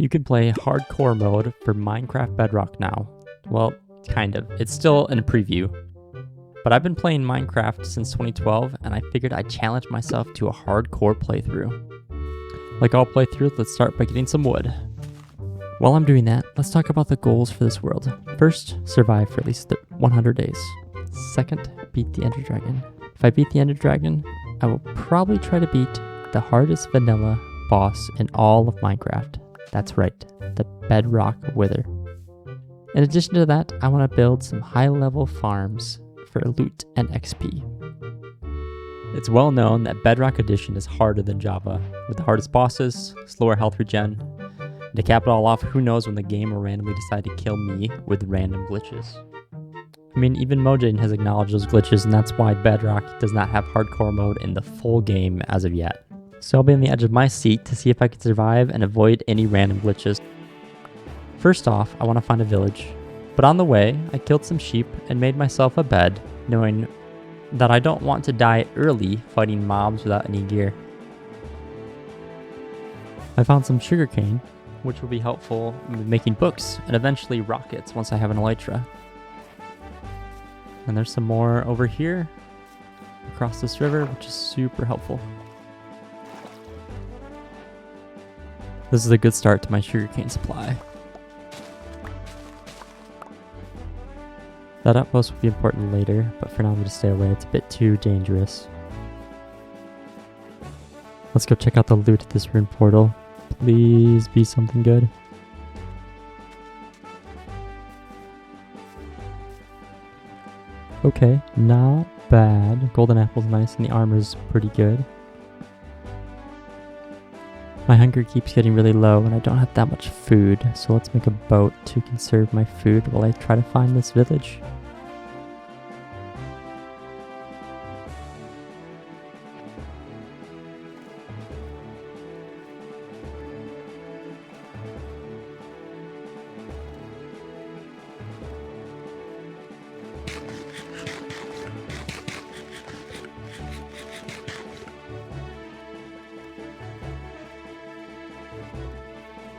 You can play hardcore mode for Minecraft Bedrock now. Well, kind of. It's still in a preview. But I've been playing Minecraft since 2012, and I figured I'd challenge myself to a hardcore playthrough. Like all playthroughs, let's start by getting some wood. While I'm doing that, let's talk about the goals for this world. First, survive for at least 100 days. Second, beat the Ender Dragon. If I beat the Ender Dragon, I will probably try to beat the hardest vanilla boss in all of Minecraft. That's right, the Bedrock Wither. In addition to that, I want to build some high-level farms for loot and XP. It's well known that Bedrock Edition is harder than Java, with the hardest bosses, slower health regen. And to cap it all off, who knows when the game will randomly decide to kill me with random glitches. I mean, even Mojang has acknowledged those glitches, and that's why Bedrock does not have hardcore mode in the full game as of yet. So I'll be on the edge of my seat to see if I can survive and avoid any random glitches. First off, I want to find a village. But on the way, I killed some sheep and made myself a bed, knowing that I don't want to die early fighting mobs without any gear. I found some sugarcane, which will be helpful with making books and eventually rockets once I have an elytra. And there's some more over here across this river, which is super helpful. This is a good start to my sugarcane supply. That outpost will be important later, but for now I'm going to stay away. It's a bit too dangerous. Let's go check out the loot at this rune portal. Please be something good. Okay, not bad. Golden apple's nice and the armor's pretty good. My hunger keeps getting really low and I don't have that much food, so let's make a boat to conserve my food while I try to find this village.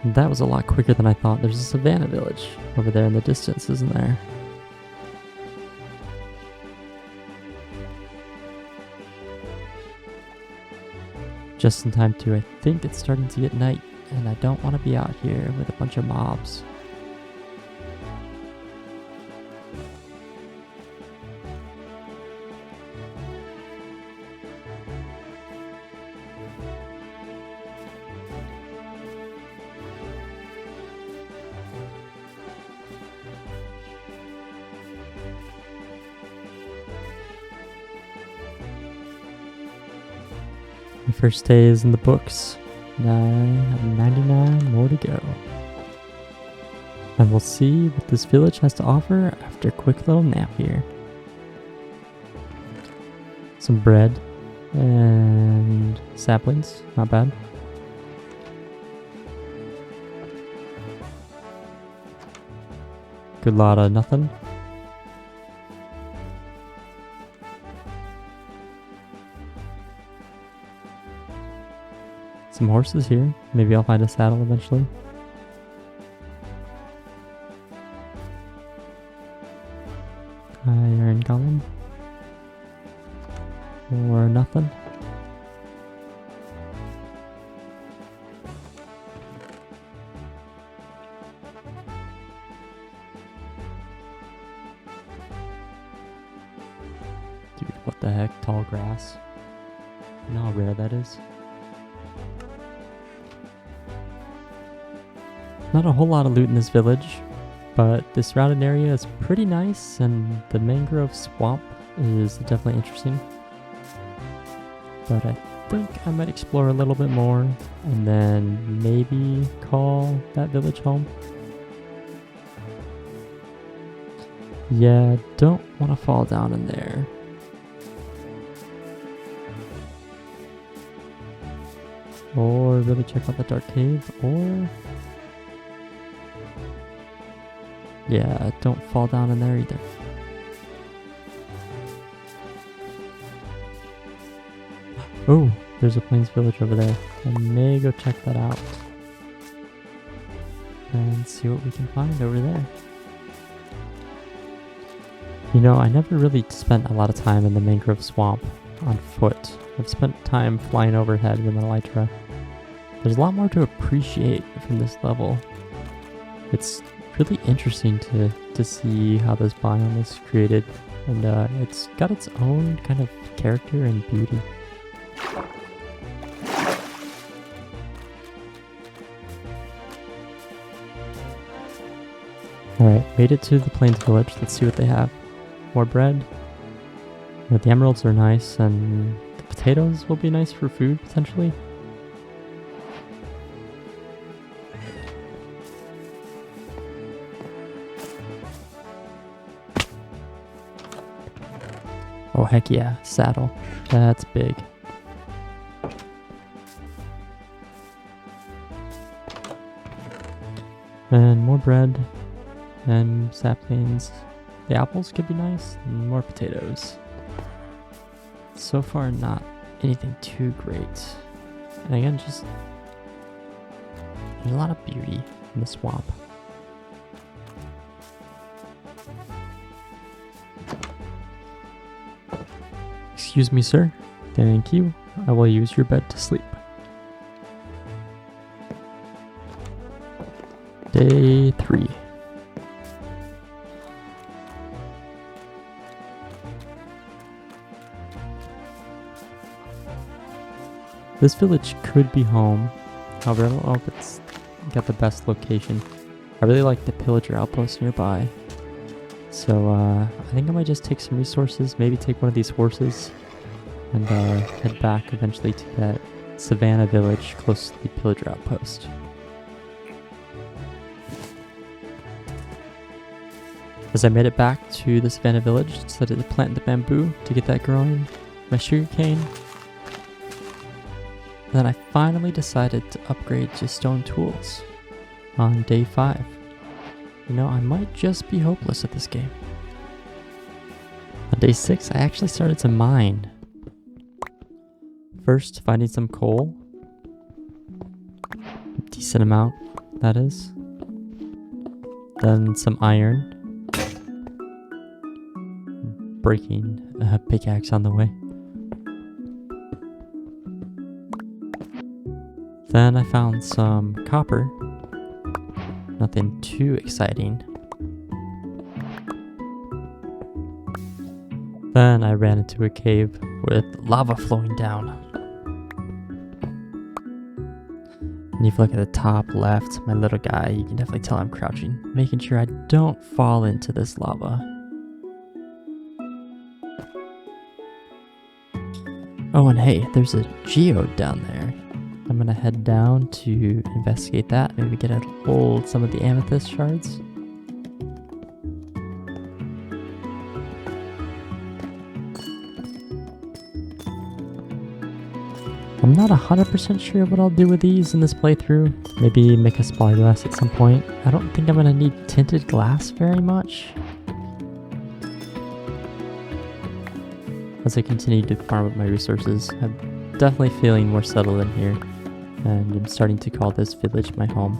That was a lot quicker than I thought. There's a savannah village over there in the distance, isn't there? Just in time too. I think it's starting to get night, and I don't want to be out here with a bunch of mobs. My first day is in the books. I have 99 more to go. And we'll see what this village has to offer after a quick little nap here. Some bread and saplings, not bad. Good lot of nothing. Some horses here. Maybe I'll find a saddle eventually. Iron golem. Or nothing. Dude, what the heck? Tall grass. You know how rare that is? Not a whole lot of loot in this village, but this surrounding area is pretty nice, and the mangrove swamp is definitely interesting. But I think I might explore a little bit more, and then maybe call that village home. Yeah, don't want to fall down in there. Or really check out the dark cave, or... yeah, don't fall down in there either. Oh, there's a plains village over there. I may go check that out. and see what we can find over there. You know, I never really spent a lot of time in the mangrove swamp on foot. I've spent time flying overhead with an elytra. There's a lot more to appreciate from this level. It's really interesting to see how this biome is created, and it's got its own kind of character and beauty. Alright, made it to the Plains Village. Let's see what they have. More bread. The emeralds are nice, and the potatoes will be nice for food, potentially. Oh, heck yeah, saddle. That's big. And more bread and saplings. The apples could be nice, and more potatoes. So far, not anything too great. And again, just there's a lot of beauty in the swamp. Excuse me, sir. Thank you. I will use your bed to sleep. Day 3. This village could be home. However, I don't know if it's got the best location. I really like the pillager outpost nearby. So I think I might just take some resources, maybe take one of these horses, and head back eventually to that savannah village close to the pillager outpost. As I made it back to the savannah village, decided to plant the bamboo to get that growing, my sugarcane. Then I finally decided to upgrade to stone tools on day 5. You know, I might just be hopeless at this game. On day 6, I actually started to mine. First, finding some coal. Decent amount, that is. Then some iron. Breaking a pickaxe on the way. Then I found some copper. Nothing too exciting. Then I ran into a cave with lava flowing down. And if you look at the top left, my little guy, you can definitely tell I'm crouching, making sure I don't fall into this lava. Oh, and hey, there's a geode down there. I'm gonna head down to investigate that, maybe get a hold some of the amethyst shards. I'm not 100% sure what I'll do with these in this playthrough. Maybe make a spyglass at some point. I don't think I'm gonna need tinted glass very much. As I continue to farm up my resources, I'm definitely feeling more settled in here. And I'm starting to call this village my home.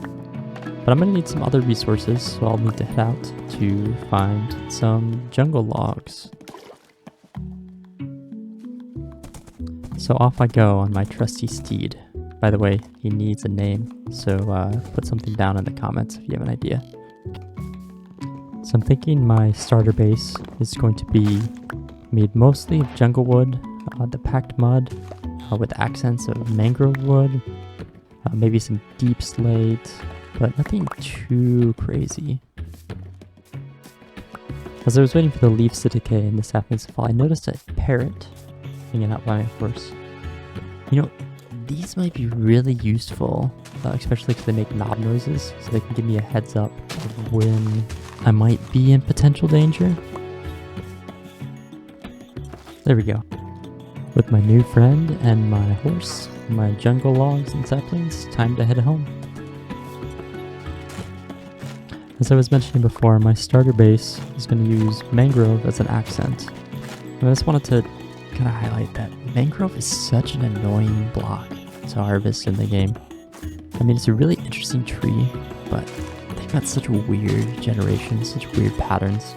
But I'm going to need some other resources, so I'll need to head out to find some jungle logs. So off I go on my trusty steed. By the way, he needs a name, so put something down in the comments if you have an idea. So I'm thinking my starter base is going to be made mostly of jungle wood, the packed mud, with accents of mangrove wood, maybe some deep slate, but nothing too crazy. As I was waiting for the leaves to decay and the saplings to fall, I noticed a parrot hanging out by my horse. You know, these might be really useful, especially because they make knob noises, so they can give me a heads up of when I might be in potential danger. There we go. With my new friend and my horse, my jungle logs and saplings, time to head home. As I was mentioning before, my starter base is going to use mangrove as an accent. And I just wanted to kind of highlight that mangrove is such an annoying block to harvest in the game. I mean, it's a really interesting tree, but Got such a weird generation, such weird patterns.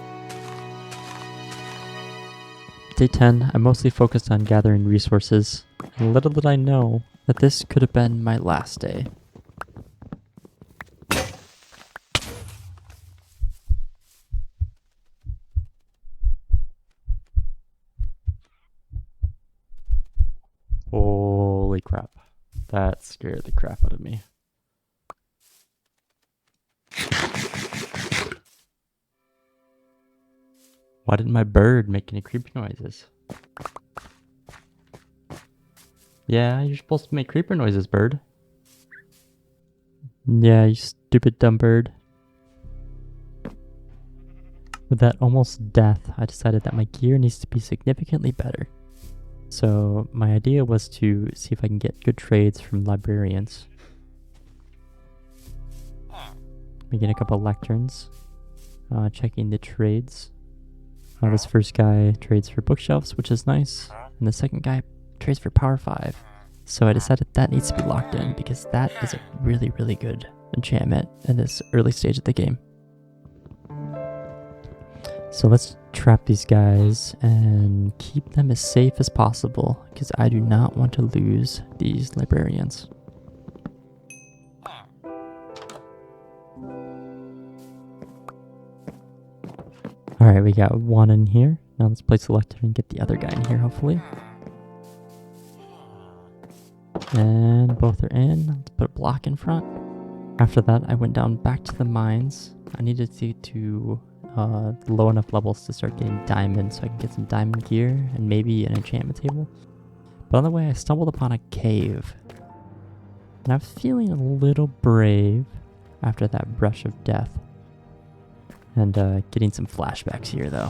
Day 10, I mostly focused on gathering resources, and little did I know that this could have been my last day. Holy crap. That scared the crap out of me. Why didn't my bird make any creepy noises? Yeah, you're supposed to make creeper noises, bird. Yeah, you stupid dumb bird. With that almost death, I decided that my gear needs to be significantly better. So my idea was to see if I can get good trades from librarians. Making a couple lecterns. Checking the trades. This first guy trades for bookshelves, which is nice. And the second guy trades for power 5. So I decided that needs to be locked in because that is a really, really good enchantment in this early stage of the game. So let's trap these guys and keep them as safe as possible because I do not want to lose these librarians. Alright, we got one in here. Now let's place a lectern and get the other guy in here, hopefully. And both are in. Let's put a block in front. After that, I went down back to the mines. I needed to get to low enough levels to start getting diamonds so I can get some diamond gear and maybe an enchantment table. But on the way, I stumbled upon a cave. And I was feeling a little brave after that brush of death. And getting some flashbacks here, though.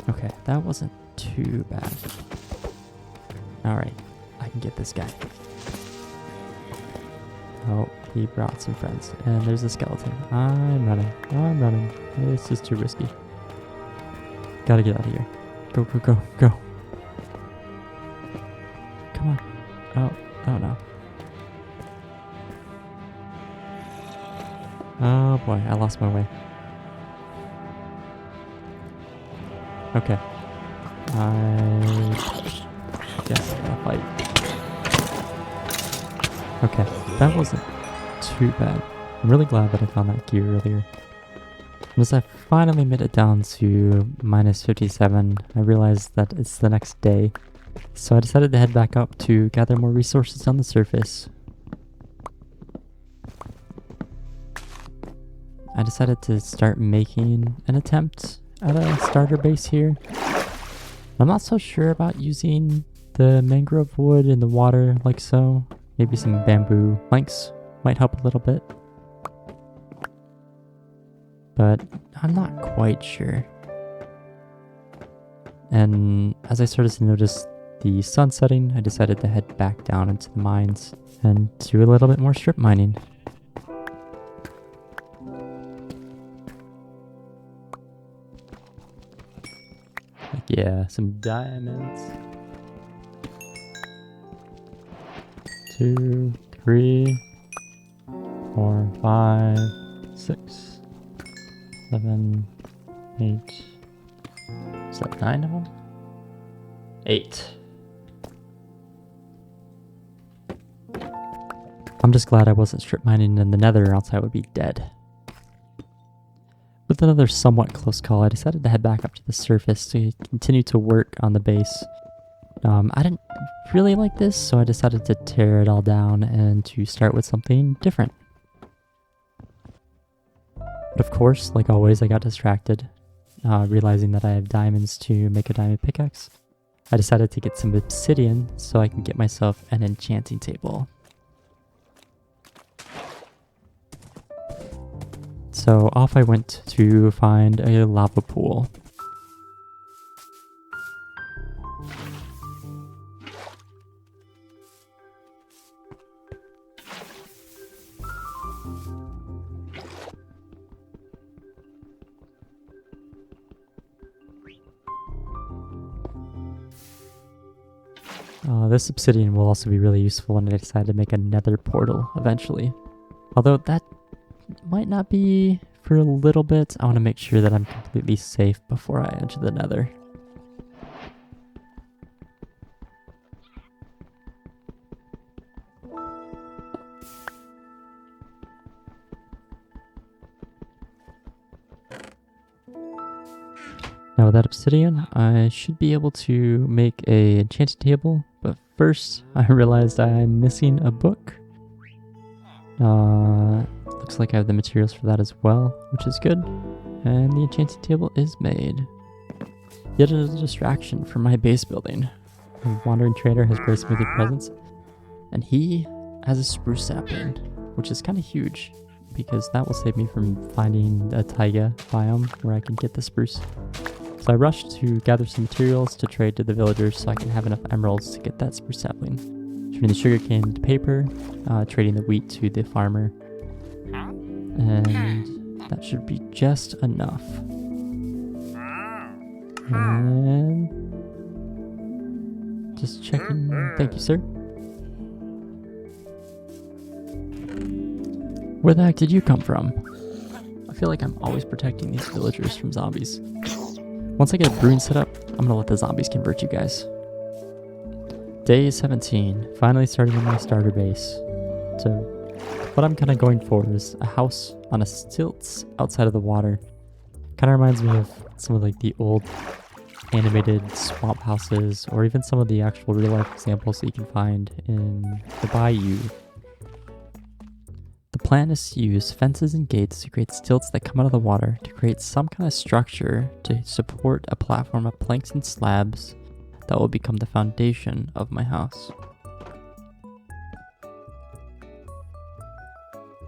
Okay, that wasn't too bad. Alright, I can get this guy. Oh, he brought some friends. And there's a skeleton. I'm running. This is too risky. Gotta get out of here. Go. Come on. Oh no. Oh boy, I lost my way. Okay. I guess I'm gonna fight. Okay, that wasn't too bad. I'm really glad that I found that gear earlier. And as I finally made it down to minus 57, I realized that it's the next day. So I decided to head back up to gather more resources on the surface. I decided to start making an attempt at a starter base here. I'm not so sure about using the mangrove wood in the water like so. Maybe some bamboo planks might help a little bit. But I'm not quite sure. And as I started to notice the sun setting, I decided to head back down into the mines and do a little bit more strip mining. Yeah, some diamonds. 2, 3, 4, 5, 6, 7, 8. Is that 9 of them? 8. I'm just glad I wasn't strip mining in the nether, or else I would be dead. With another somewhat close call, I decided to head back up to the surface to continue to work on the base. I didn't really like this, so I decided to tear it all down and to start with something different. But of course, like always, I got distracted, realizing that I have diamonds to make a diamond pickaxe. I decided to get some obsidian so I can get myself an enchanting table. So off I went to find a lava pool. This obsidian will also be really useful when I decide to make a nether portal eventually. Although that might not be for a little bit. I want to make sure that I'm completely safe before I enter the nether. Now with that obsidian, I should be able to make a enchanted table, but first I realized I'm missing a book. Looks like I have the materials for that as well, which is good. And the enchanted table is made. Yet another distraction from my base building. The wandering trader has graced me with his presence, and he has a spruce sapling, which is kind of huge because that will save me from finding a taiga biome where I can get the spruce. So I rushed to gather some materials to trade to the villagers so I can have enough emeralds to get that spruce sapling. Turning the sugarcane into paper, trading the wheat to the farmer, and that should be just enough. And just checking. Thank you, sir. Where the heck did you come from? I feel like I'm always protecting these villagers from zombies. Once I get a brewing set up, I'm gonna let the zombies convert you guys. Day 17, finally starting in my starter base. So what I'm kind of going for is a house on a stilts outside of the water. Kind of reminds me of some of like the old animated swamp houses, or even some of the actual real life examples that you can find in the bayou. The plan is to use fences and gates to create stilts that come out of the water to create some kind of structure to support a platform of planks and slabs that will become the foundation of my house.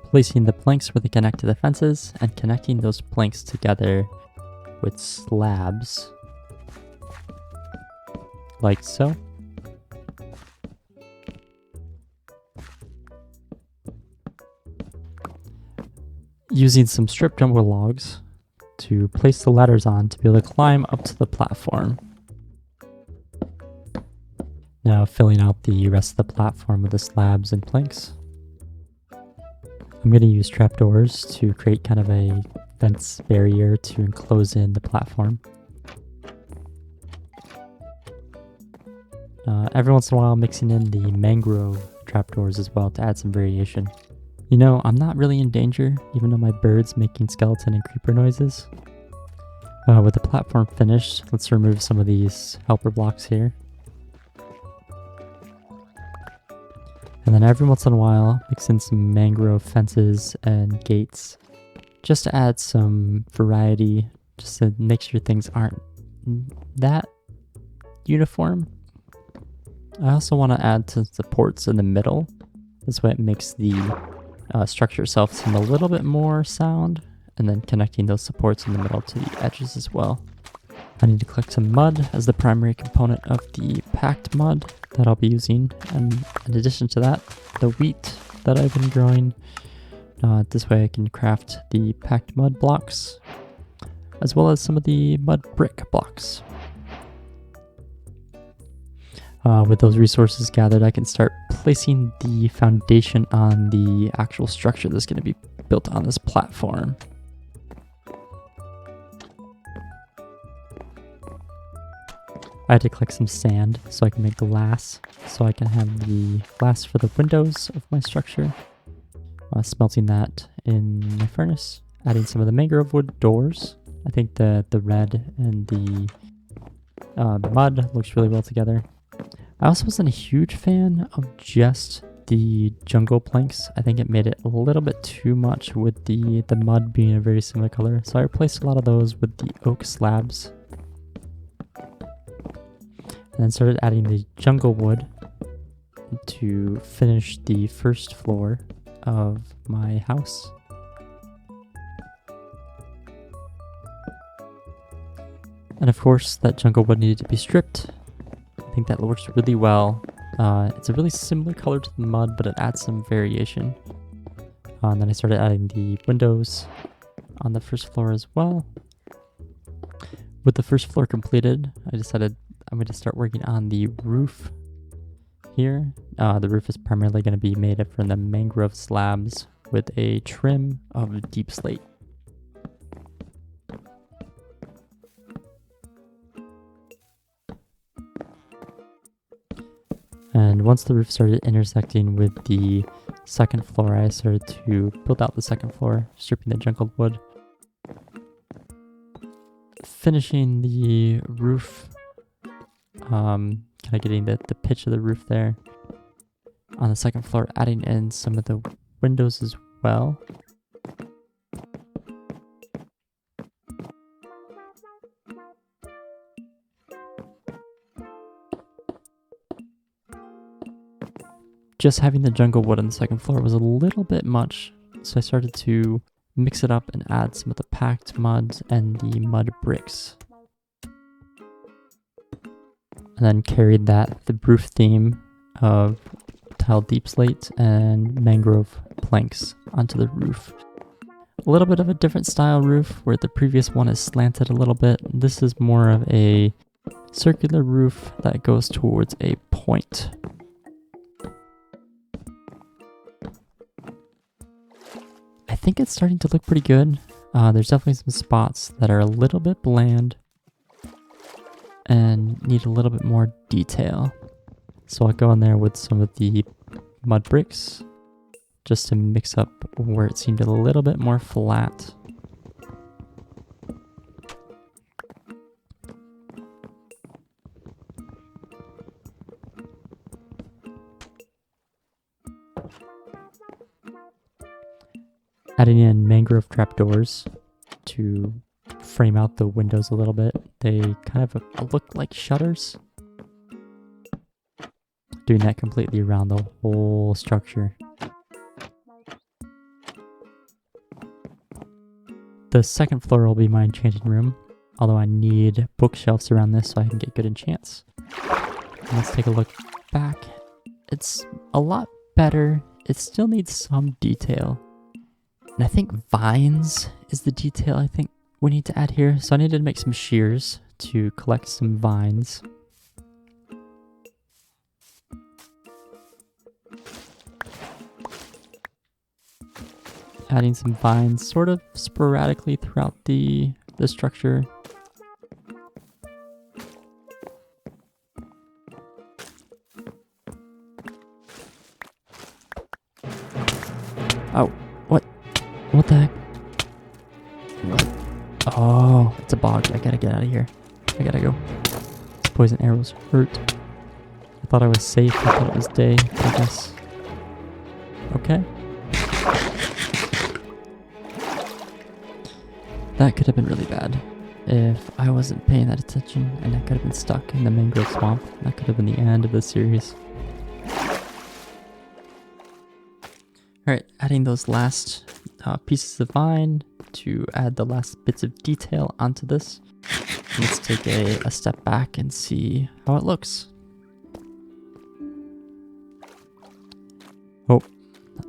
Placing the planks where they connect to the fences and connecting those planks together with slabs, like so. Using some strip jumbo logs to place the ladders on to be able to climb up to the platform. Now filling out the rest of the platform with the slabs and planks. I'm going to use trapdoors to create kind of a fence barrier to enclose in the platform. Every once in a while mixing in the mangrove trapdoors as well to add some variation. You know, I'm not really in danger, even though my bird's making skeleton and creeper noises. With the platform finished, let's remove some of these helper blocks here. And then every once in a while, mix in some mangrove fences and gates, just to add some variety, just to make sure things aren't that uniform. I also want to add some supports in the middle. This way it makes the structure itself seem a little bit more sound, and then connecting those supports in the middle to the edges as well. I need to collect some mud as the primary component of the packed mud that I'll be using, and in addition to that, the wheat that I've been growing. This way I can craft the packed mud blocks, as well as some of the mud brick blocks. With those resources gathered, I can start placing the foundation on the actual structure that's going to be built on this platform. I had to collect some sand so I can make glass, so I can have the glass for the windows of my structure. Smelting that in my furnace, adding some of the mangrove wood doors. I think the red and the mud looks really well together. I also wasn't a huge fan of just the jungle planks. I think it made it a little bit too much with the mud being a very similar color, so I replaced a lot of those with the oak slabs. And then started adding the jungle wood to finish the first floor of my house. And of course, that jungle wood needed to be stripped. I think that works really well. It's a really similar color to the mud, but it adds some variation. And then I started adding the windows on the first floor as well. With the first floor completed, I decided I'm going to start working on the roof here. The roof is primarily going to be made from the mangrove slabs with a trim of deep slate. And once the roof started intersecting with the second floor, I started to build out the second floor, stripping the jungle wood. Finishing the roof, kind of getting the pitch of the roof there. On the second floor, adding in some of the windows as well. Just having the jungle wood on the second floor was a little bit much, so I started to mix it up and add some of the packed muds and the mud bricks. And then carried the roof theme of tile deep slate and mangrove planks onto the roof. A little bit of a different style roof, where the previous one is slanted a little bit. This is more of a circular roof that goes towards a point. I think it's starting to look pretty good. There's definitely some spots that are a little bit bland and need a little bit more detail. So I'll go in there with some of the mud bricks just to mix up where it seemed a little bit more flat. Adding in mangrove trapdoors to frame out the windows a little bit. They kind of look like shutters. Doing that completely around the whole structure. The second floor will be my enchanting room, although I need bookshelves around this so I can get good enchants. And let's take a look back. It's a lot better. It still needs some detail. And I think vines is the detail I think we need to add here. So I needed to make some shears to collect some vines. Adding some vines sort of sporadically throughout the structure. Oh, what? What the heck? Oh, it's a bog. I gotta get out of here. I gotta go. These poison arrows hurt. I thought I was safe. I thought it was day, I guess. Okay. That could have been really bad if I wasn't paying that attention, and I could have been stuck in the mangrove swamp. That could have been the end of the series. Alright, adding those last pieces of vine to add the last bits of detail onto this. Let's take a step back and see how it looks. Oh,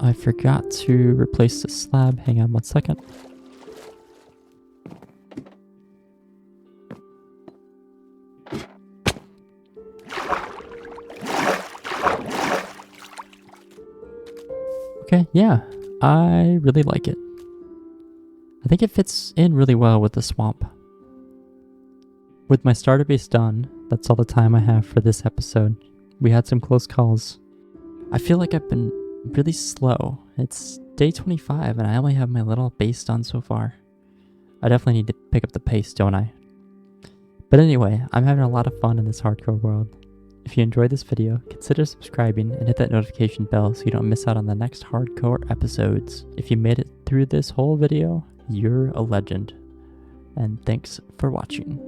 I forgot to replace the slab. Hang on 1 second. Okay, yeah, I really like it. I think it fits in really well with the swamp. With my starter base done, that's all the time I have for this episode. We had some close calls. I feel like I've been really slow. It's day 25 and I only have my little base done so far. I definitely need to pick up the pace, don't I? But anyway, I'm having a lot of fun in this hardcore world. If you enjoyed this video, consider subscribing and hit that notification bell so you don't miss out on the next hardcore episodes. If you made it through this whole video, you're a legend. And thanks for watching.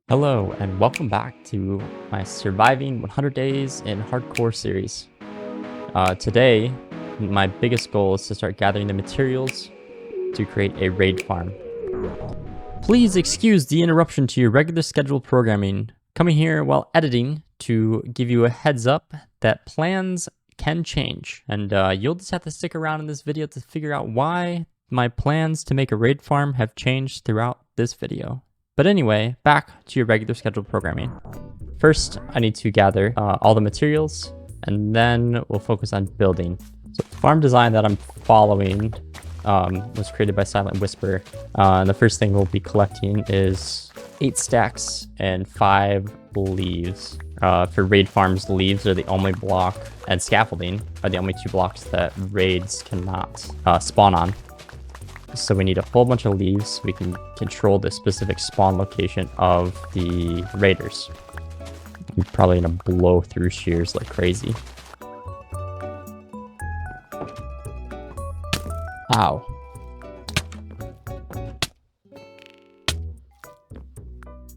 Hello, and welcome back to my Surviving 100 Days in Hardcore series. Today, my biggest goal is to start gathering the materials to create a raid farm. Please excuse the interruption to your regular scheduled programming. Coming here while editing to give you a heads up that plans can change. And you'll just have to stick around in this video to figure out why my plans to make a raid farm have changed throughout this video. But anyway, back to your regular scheduled programming. First, I need to gather all the materials and then we'll focus on building. So the farm design that I'm following was created by Silent Whisper. And the first thing we'll be collecting is 8 stacks and 5 leaves. For raid farms, leaves are the only block, and scaffolding are the only 2 blocks that raids cannot spawn on. So we need a whole bunch of leaves so we can control the specific spawn location of the raiders. I'm probably gonna blow through shears like crazy. Ow.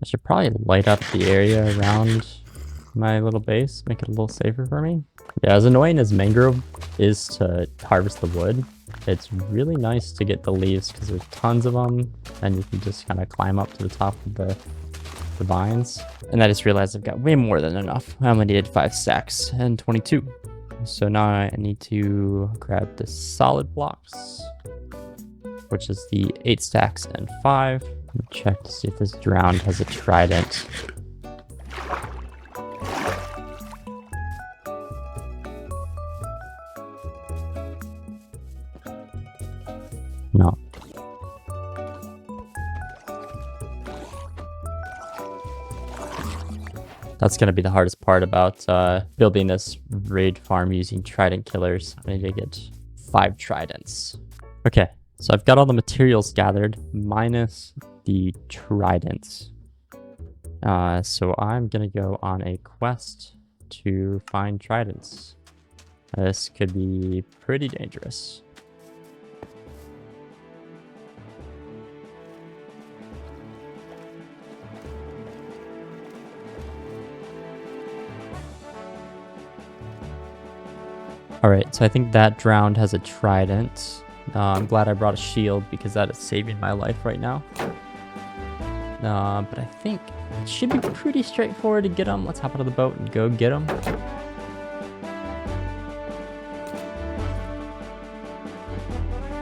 I should probably light up the area around my little base, make it a little safer for me. Yeah, as annoying as mangrove is to harvest the wood, it's really nice to get the leaves because there's tons of them and you can just kind of climb up to the top of the vines. And I just realized I've got way more than enough. I only needed 5 stacks and 22. So now I need to grab the solid blocks, which is the 8 stacks and 5. Check to see if this drowned has a trident. No. That's going to be the hardest part about building this raid farm using trident killers. I need to get 5 tridents. Okay, so I've got all the materials gathered, minus the tridents. So I'm going to go on a quest to find tridents. This could be pretty dangerous. Alright, so I think that drowned has a trident. I'm glad I brought a shield because that is saving my life right now. But I think it should be pretty straightforward to get them. Let's hop out of the boat and go get them.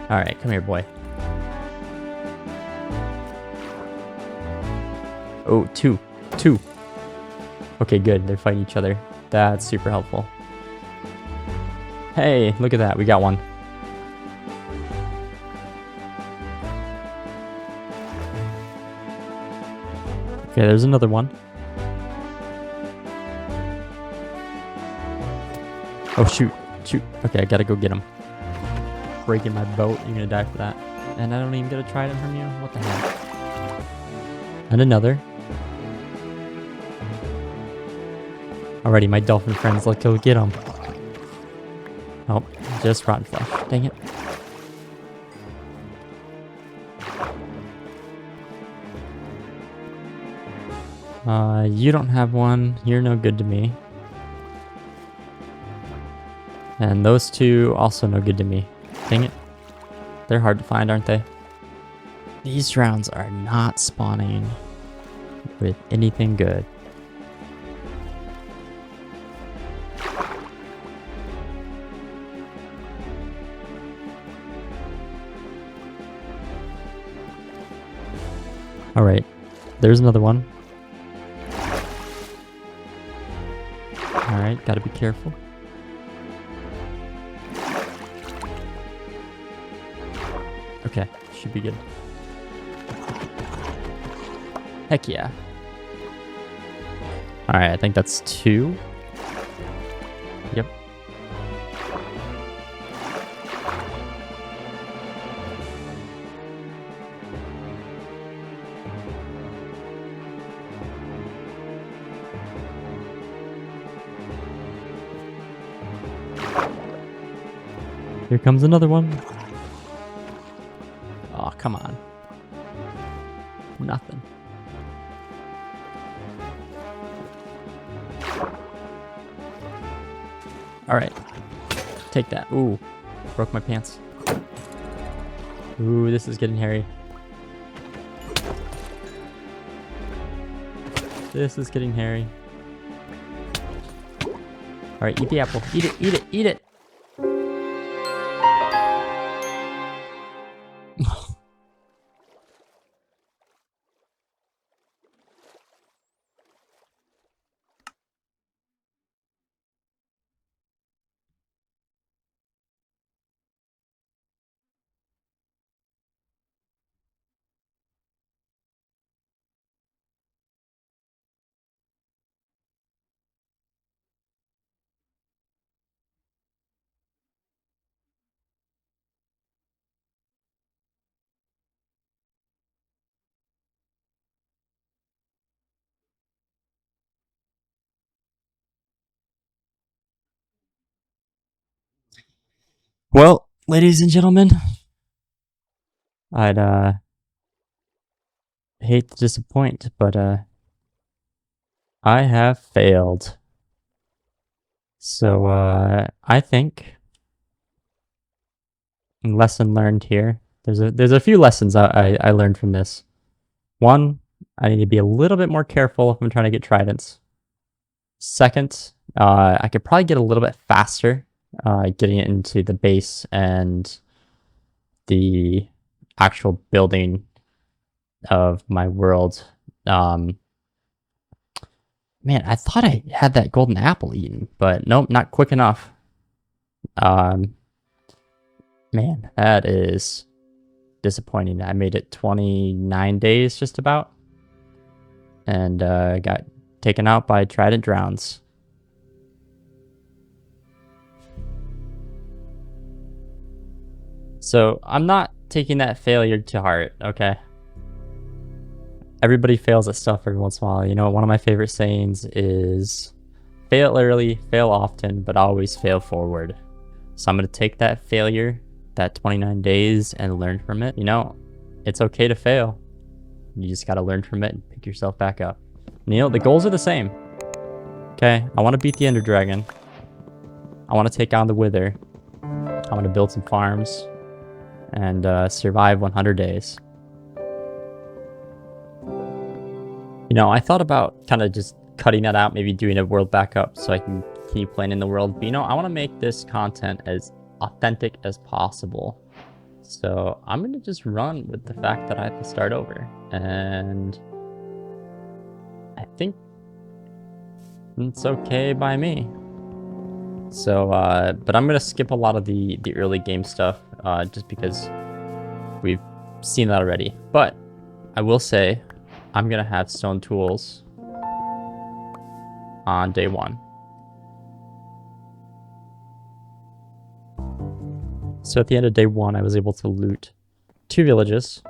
Alright, come here, boy. Oh, two. Okay, good. They're fighting each other. That's super helpful. Hey, look at that. We got one. Okay, there's another one. Oh, shoot. Okay, I gotta go get him. Breaking my boat. You're gonna die for that. And I don't even get a trident from you? What the heck? And another. Alrighty, my dolphin friends. Let's go get them. Oh, just rotten flesh. Dang it. You don't have one. You're no good to me. And those 2 also no good to me. Dang it. They're hard to find, aren't they? These rounds are not spawning with anything good. Alright, there's another one. Alright, gotta be careful. Okay, should be good. Heck yeah. Alright, I think that's 2. Yep. Here comes another one. Oh, come on. Nothing. Alright. Take that. Ooh. Broke my pants. Ooh, this is getting hairy. This is getting hairy. Alright, eat the apple. Eat it, eat it, eat it! Well, ladies and gentlemen, I'd hate to disappoint, but I have failed. So I think lesson learned here. There's a few lessons I learned from this. One, I need to be a little bit more careful if I'm trying to get tridents. Second, I could probably get a little bit faster getting it into the base and the actual building of my world. Man, I thought I had that golden apple eaten, but nope, not quick enough. Man, that is disappointing. I made it 29 days just about, and got taken out by trident drowns. So I'm not taking that failure to heart, okay? Everybody fails at stuff every once in a while. You know, one of my favorite sayings is fail early, fail often, but always fail forward. So I'm going to take that failure, that 29 days, and learn from it. You know, it's okay to fail. You just got to learn from it and pick yourself back up. And, you know, the goals are the same. Okay, I want to beat the Ender Dragon. I want to take on the Wither. I want to build some farms and survive 100 days. You know, I thought about kind of just cutting that out, maybe doing a world backup so I can keep playing in the world. But, you know, I want to make this content as authentic as possible. So I'm going to just run with the fact that I have to start over. And I think it's okay by me. So, but I'm going to skip a lot of the early game stuff just because we've seen that already. But I will say I'm going to have stone tools on day 1. So at the end of day 1, I was able to loot 2 villages,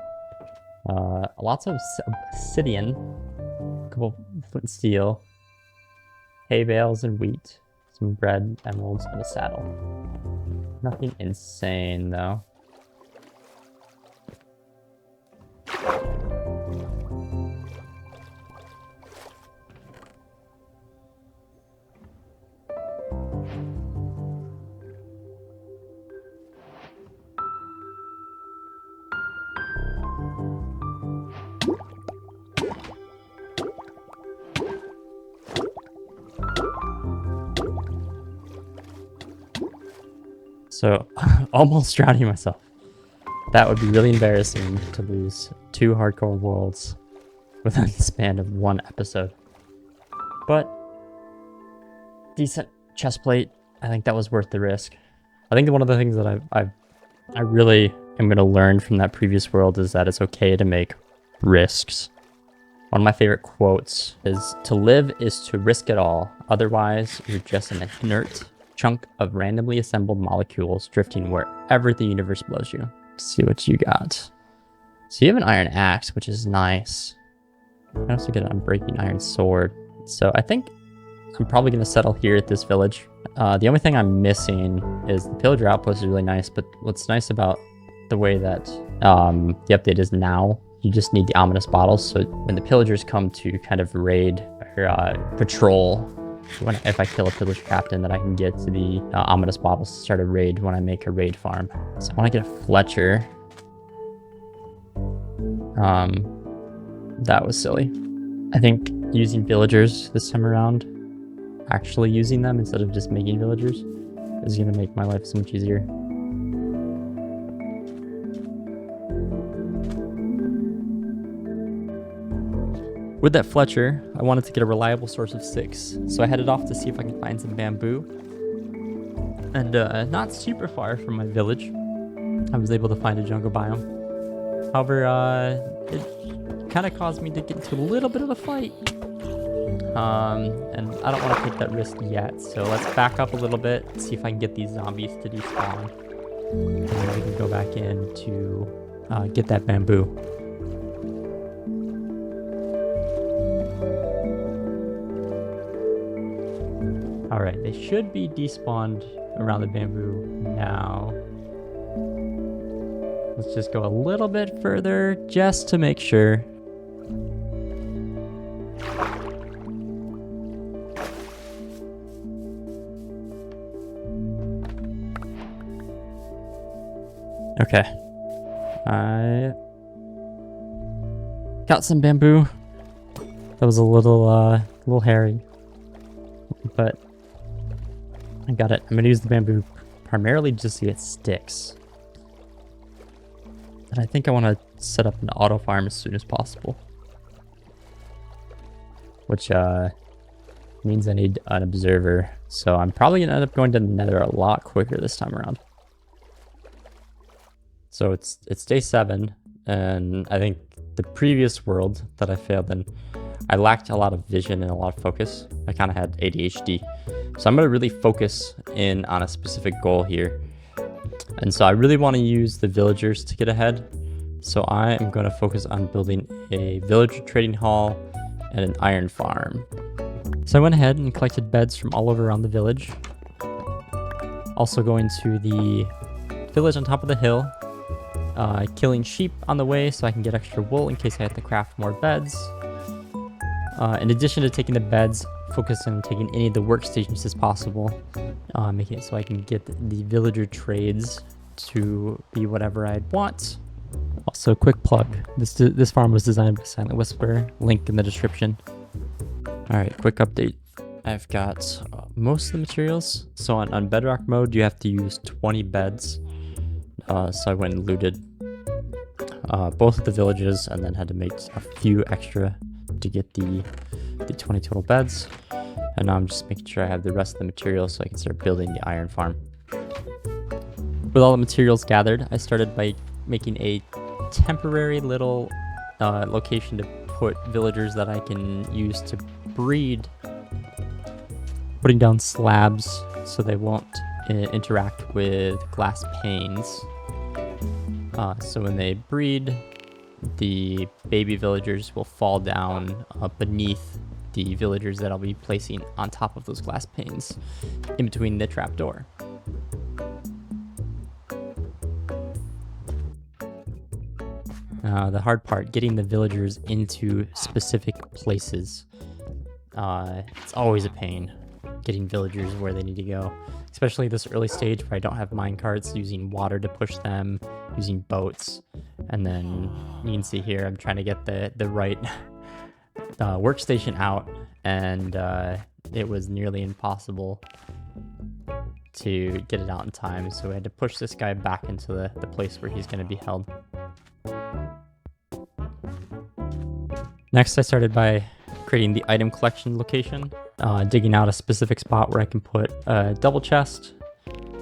lots of obsidian, a couple flint and steel, hay bales and wheat, some bread, emeralds, and a saddle. Nothing insane though. So, almost drowning myself. That would be really embarrassing to lose 2 hardcore worlds within the span of 1 episode. But, decent chest plate. I think that was worth the risk. I think one of the things that I really am going to learn from that previous world is that it's okay to make risks. One of my favorite quotes is, "To live is to risk it all. Otherwise, you're just an inert chunk of randomly assembled molecules drifting wherever the universe blows you." Let's see what you got. So you have an iron axe, which is nice. I also get an unbreaking iron sword. So I think I'm probably going to settle here at this village. The only thing I'm missing is the pillager outpost is really nice, but what's nice about the way that the update is now, you just need the ominous bottles. So when the pillagers come to kind of raid or patrol, if I kill a pillager captain, that I can get to the ominous bottles to start a raid when I make a raid farm. So I want to get a Fletcher. That was silly. I think using villagers this time around, actually using them instead of just making villagers, is going to make my life so much easier. With that Fletcher, I wanted to get a reliable source of 6, so I headed off to see if I can find some bamboo. And not super far from my village, I was able to find a jungle biome. However, it kind of caused me to get into a little bit of a fight. And I don't want to take that risk yet, so let's back up a little bit, see if I can get these zombies to despawn. And then we can go back in to get that bamboo. Alright, they should be despawned around the bamboo now. Let's just go a little bit further just to make sure. Okay. I got some bamboo. That was a little hairy, but I got it. I'm gonna use the bamboo primarily just to get sticks. And I think I want to set up an auto farm as soon as possible, which means I need an observer. So I'm probably gonna end up going to the nether a lot quicker this time around. So it's day 7, and I think the previous world that I failed in, I lacked a lot of vision and a lot of focus. I kind of had ADHD. So I'm going to really focus in on a specific goal here. And so I really want to use the villagers to get ahead. So I am going to focus on building a villager trading hall and an iron farm. So I went ahead and collected beds from all over around the village. Also going to the village on top of the hill. Killing sheep on the way so I can get extra wool in case I have to craft more beds. In addition to taking the beds, focusing on taking any of the workstations as possible, making it so I can get the villager trades to be whatever I'd want. Also, quick plug, this farm was designed by Silent Whisper, link in the description. Alright, quick update. I've got most of the materials. So on Bedrock mode, you have to use 20 beds. So I went and looted both of the villages and then had to make a few extra to get the 20 total beds. And now I'm just making sure I have the rest of the materials so I can start building the iron farm. With all the materials gathered, I started by making a temporary little location to put villagers that I can use to breed. Putting down slabs so they won't interact with glass panes. So when they breed, the baby villagers will fall down beneath the villagers that I'll be placing on top of those glass panes in between the trapdoor. The hard part, getting the villagers into specific places. It's always a pain getting villagers where they need to go, especially this early stage where I don't have minecarts, using water to push them, using boats. And then you can see here I'm trying to get the right workstation out, and it was nearly impossible to get it out in time, so we had to push this guy back into the place where he's going to be held. Next, I started by creating the item collection location, digging out a specific spot where I can put a double chest,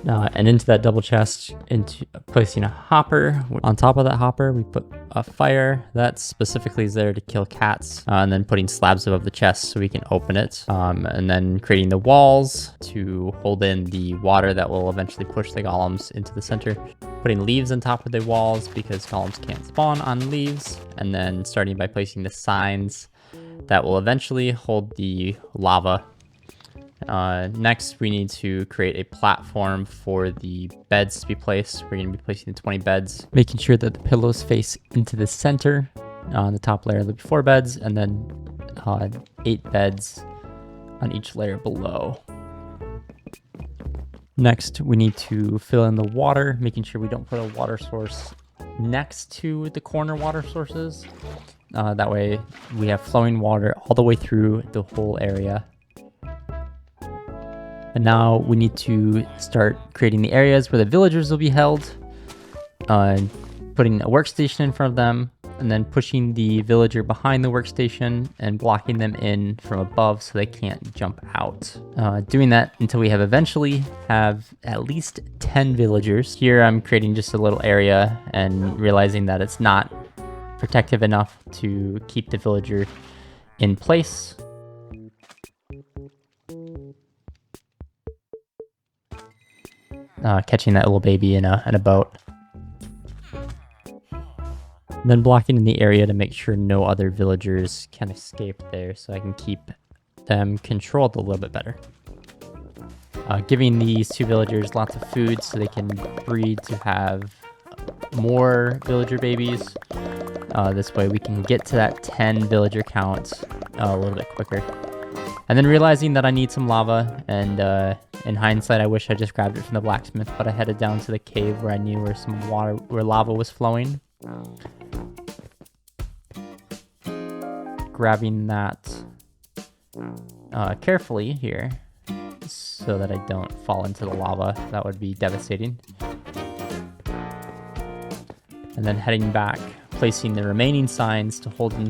and into that double chest, into placing a hopper. On top of that hopper, we put a fire that specifically is there to kill cats, and then putting slabs above the chest so we can open it, and then creating the walls to hold in the water that will eventually push the golems into the center. Putting leaves on top of the walls because golems can't spawn on leaves, and then starting by placing the signs that will eventually hold the lava. Next, we need to create a platform for the beds to be placed. We're going to be placing the 20 beds, making sure that the pillows face into the center on the top layer of the 4 beds, and then 8 beds on each layer below. Next, we need to fill in the water, making sure we don't put a water source next to the corner water sources. That way we have flowing water all the way through the whole area. And now we need to start creating the areas where the villagers will be held, putting a workstation in front of them, and then pushing the villager behind the workstation and blocking them in from above so they can't jump out. Doing that until we eventually have at least 10 villagers. Here I'm creating just a little area and realizing that it's not protective enough to keep the villager in place. Catching that little baby in a boat. And then blocking in the area to make sure no other villagers can escape there, so I can keep them controlled a little bit better. Giving these 2 villagers lots of food so they can breed to have more villager babies. This way we can get to that 10 villager count a little bit quicker. And then realizing that I need some lava, and in hindsight, I wish I just grabbed it from the blacksmith, but I headed down to the cave where I knew where lava was flowing. Grabbing that carefully here, so that I don't fall into the lava. That would be devastating. And then heading back, placing the remaining signs to hold in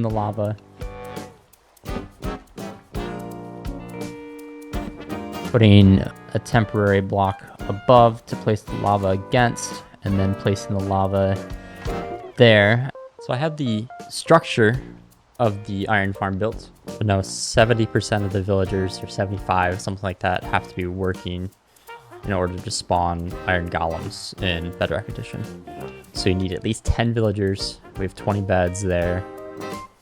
the lava. Putting a temporary block above to place the lava against, and then placing the lava there. So I have the structure of the iron farm built, but now 70% of the villagers, or 75, something like that, have to be working in order to spawn iron golems in Bedrock Edition. So you need at least 10 villagers. We have 20 beds there,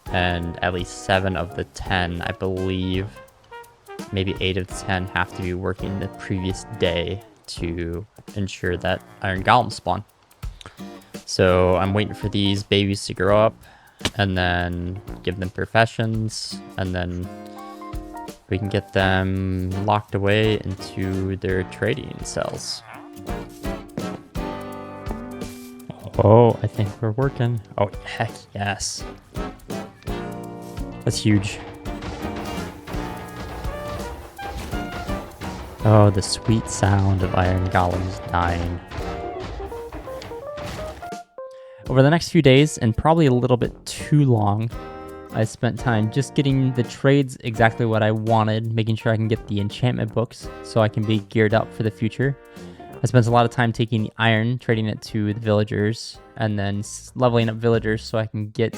and at least 7 of the 10, I believe, maybe 8 of the 10 have to be working the previous day to ensure that iron golems spawn. So I'm waiting for these babies to grow up, and then give them professions, and then we can get them locked away into their trading cells. Oh, I think we're working. Oh, heck yes. That's huge. Oh, the sweet sound of iron golems dying. Over the next few days, and probably a little bit too long, I spent time just getting the trades exactly what I wanted, making sure I can get the enchantment books so I can be geared up for the future. I spent a lot of time taking the iron, trading it to the villagers, and then leveling up villagers so I can get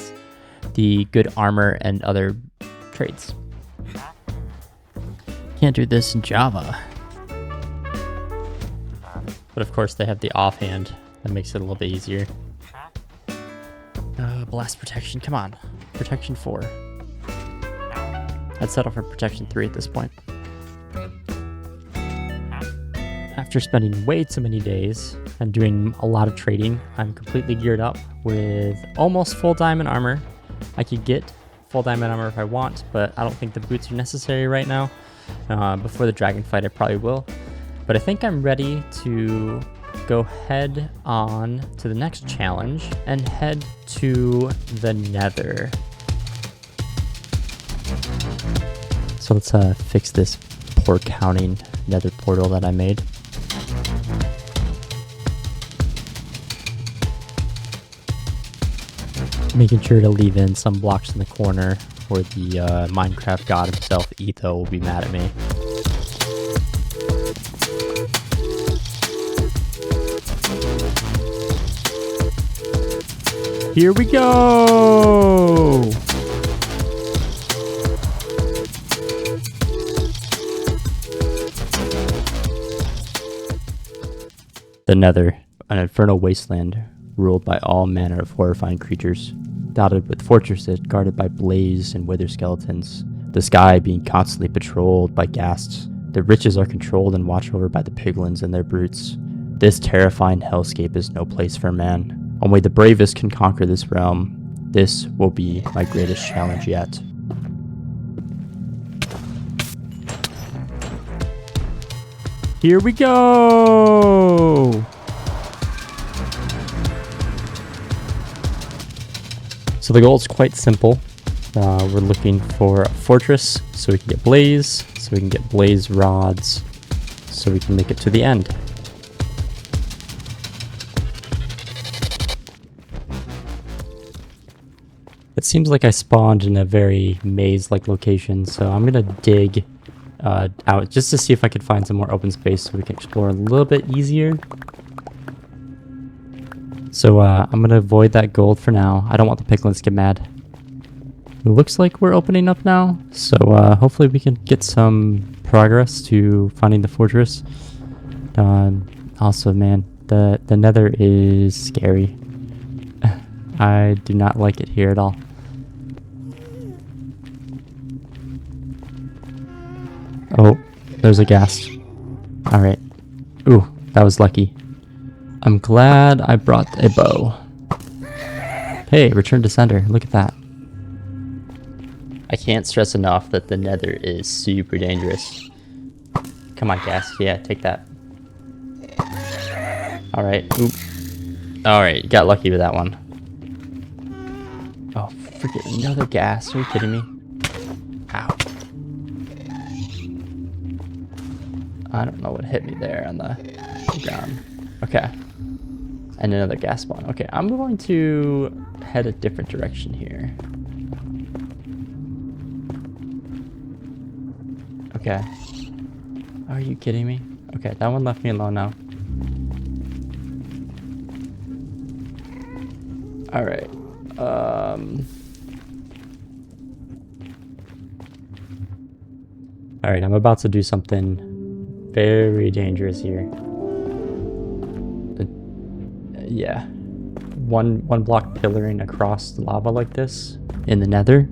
the good armor and other trades. Can't do this in Java. But of course they have the offhand. That makes it a little bit easier. Blast protection, come on. Protection 4. I'd settle for protection 3 at this point. After spending way too many days and doing a lot of trading, I'm completely geared up with almost full diamond armor. I could get full diamond armor if I want, but I don't think the boots are necessary right now. Before the dragon fight, I probably will. But I think I'm ready to go head on to the next challenge and head to the nether. So let's fix this poor counting nether portal that I made. Making sure to leave in some blocks in the corner, or the Minecraft god himself, Etho, will be mad at me. Here we go! The Nether, an infernal wasteland ruled by all manner of horrifying creatures, dotted with fortresses guarded by blaze and wither skeletons, the sky being constantly patrolled by ghasts. The riches are controlled and watched over by the piglins and their brutes. This terrifying hellscape is no place for man. Only the bravest can conquer this realm. This will be my greatest challenge yet. Here we go! So the goal is quite simple. We're looking for a fortress so we can get blaze, so we can get blaze rods, so we can make it to the end. It seems like I spawned in a very maze-like location, so I'm gonna dig out just to see if I could find some more open space so we can explore a little bit easier. So I'm gonna avoid that gold for now. I don't want the piglins to get mad. It looks like we're opening up now, so hopefully we can get some progress to finding the fortress. Also, man, the nether is scary. I do not like it here at all. Oh, there's a ghast. Alright. Ooh, that was lucky. I'm glad I brought a bow. Hey, return to sender. Look at that. I can't stress enough that the nether is super dangerous. Come on, gas. Yeah, take that. Alright. Oop. Alright, got lucky with that one. Oh, freaking another gas. Are you kidding me? Ow. I don't know what hit me there on the ground. Okay. And another gas spawn. Okay, I'm going to head a different direction here. Okay. Are you kidding me? Okay, that one left me alone now. Alright. Alright, I'm about to do something very dangerous here. Yeah. One block pillaring across the lava like this in the nether.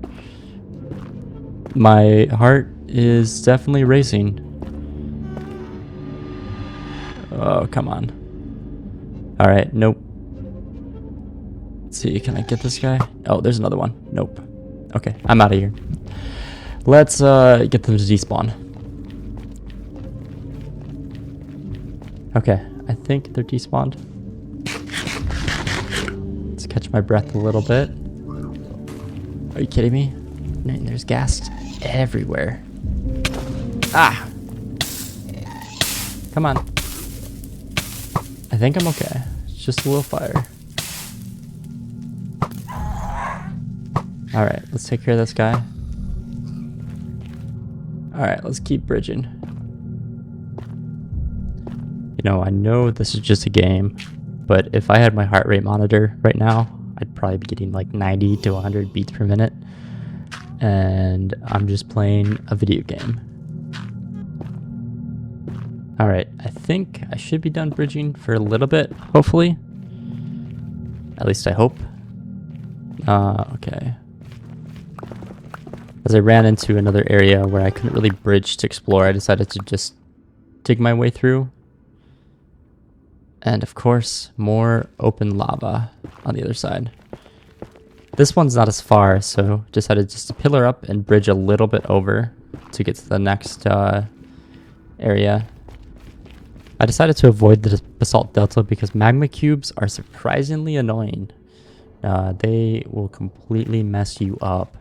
My heart is definitely racing. Oh, come on. Alright, nope. Let's see, can I get this guy? Oh, there's another one. Nope. Okay, I'm out of here. Let's get them to despawn. Okay, I think they're despawned. Let's catch my breath a little bit. Are you kidding me? Man, there's gas everywhere. Ah! Come on. I think I'm okay. It's just a little fire. Alright, let's take care of this guy. Alright, let's keep bridging. You know, I know this is just a game, but if I had my heart rate monitor right now, I'd probably be getting like 90 to 100 beats per minute. And I'm just playing a video game. Alright, I think I should be done bridging for a little bit, hopefully. At least I hope. Okay. As I ran into another area where I couldn't really bridge to explore, I decided to just dig my way through. And of course, more open lava on the other side. This one's not as far, so decided just to pillar up and bridge a little bit over to get to the next area. I decided to avoid the basalt delta because magma cubes are surprisingly annoying. They will completely mess you up.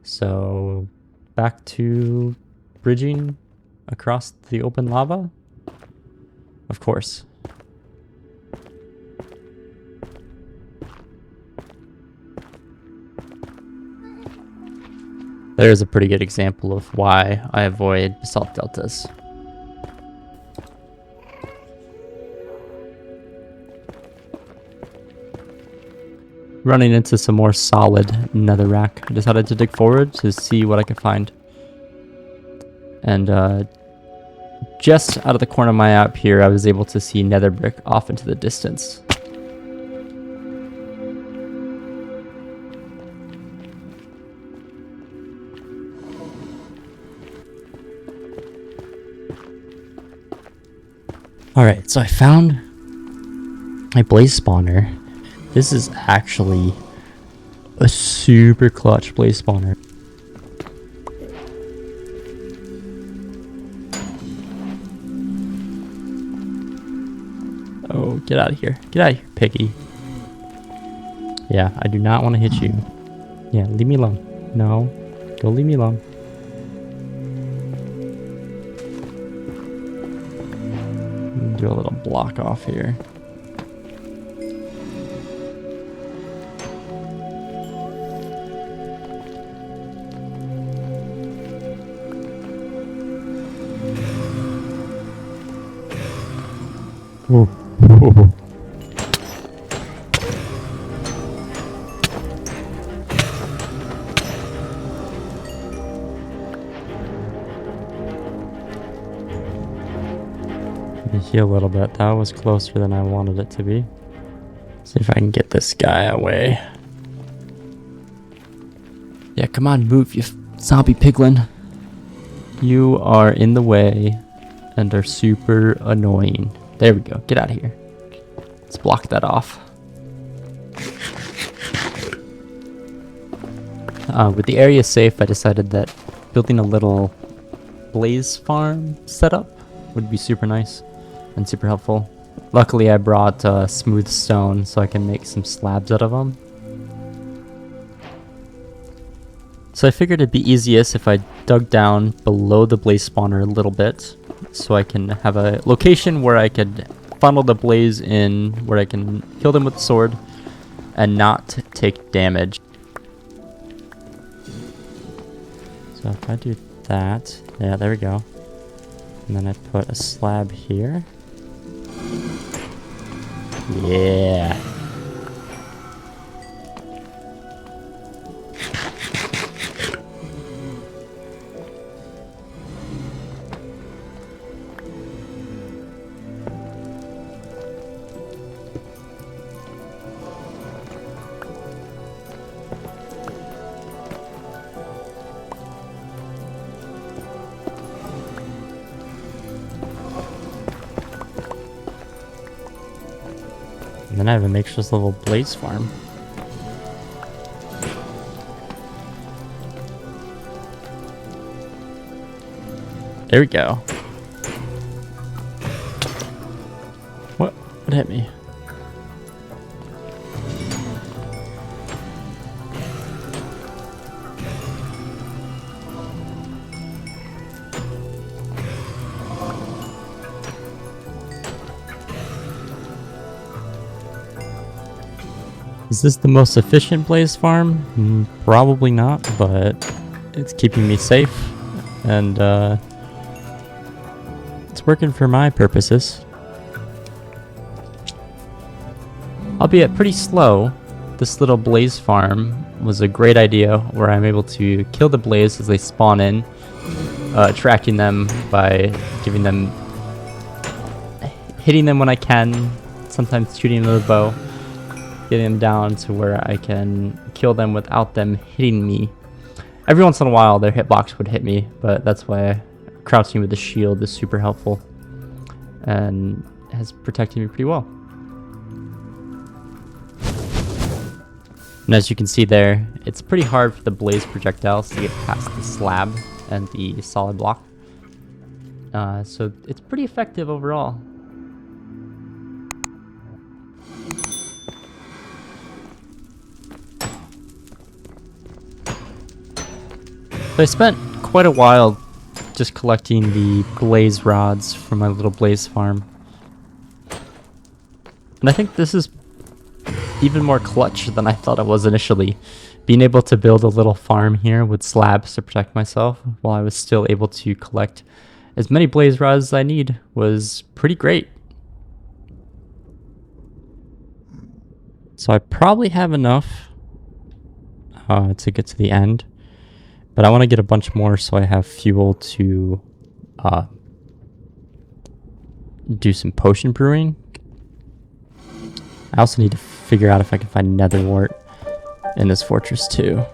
So back to bridging across the open lava, of course. There's a pretty good example of why I avoid basalt deltas. Running into some more solid netherrack, I decided to dig forward to see what I could find. And just out of the corner of my eye up here, I was able to see nether brick off into the distance. Alright, so I found my blaze spawner. This is actually a super clutch blaze spawner. Oh, get out of here. Get out of here, piggy. Yeah, I do not want to hit you. Yeah, leave me alone. No, go leave me alone. Do a little block off here. Ooh. Ooh. Heal a little bit. That was closer than I wanted it to be. See if I can get this guy away. Yeah, come on, move, you zombie piglin. You are in the way and are super annoying. There we go. Get out of here. Let's block that off. With the area safe, I decided that building a little blaze farm setup would be super nice and super helpful. Luckily, I brought smooth stone so I can make some slabs out of them. So I figured it'd be easiest if I dug down below the blaze spawner a little bit so I can have a location where I could funnel the blaze in, where I can kill them with the sword and not take damage. So if I do that, yeah, there we go. And then I put a slab here. Yeah. And then I have a makeshift little blaze farm. There we go. What hit me? Is this the most efficient blaze farm? Probably not, but it's keeping me safe, and it's working for my purposes. Albeit pretty slow, this little blaze farm was a great idea where I'm able to kill the blaze as they spawn in, attracting them by hitting them when I can, sometimes shooting them with a bow. Getting them down to where I can kill them without them hitting me. Every once in a while their hitbox would hit me, but that's why crouching with the shield is super helpful and has protected me pretty well. And as you can see there, it's pretty hard for the blaze projectiles to get past the slab and the solid block. So it's pretty effective overall. So I spent quite a while just collecting the blaze rods from my little blaze farm. And I think this is even more clutch than I thought it was initially. Being able to build a little farm here with slabs to protect myself while I was still able to collect as many blaze rods as I need was pretty great. So I probably have enough to get to the end. But I want to get a bunch more so I have fuel to do some potion brewing. I also need to figure out if I can find nether wart in this fortress too.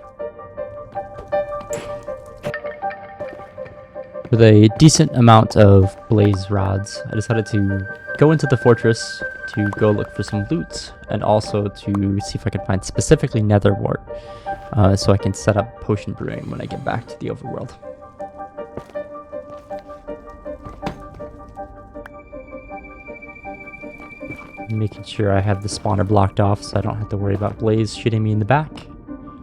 With a decent amount of blaze rods, I decided to go into the fortress to go look for some loot and also to see if I can find specifically nether wart. So I can set up potion brewing when I get back to the overworld. Making sure I have the spawner blocked off so I don't have to worry about blaze shooting me in the back.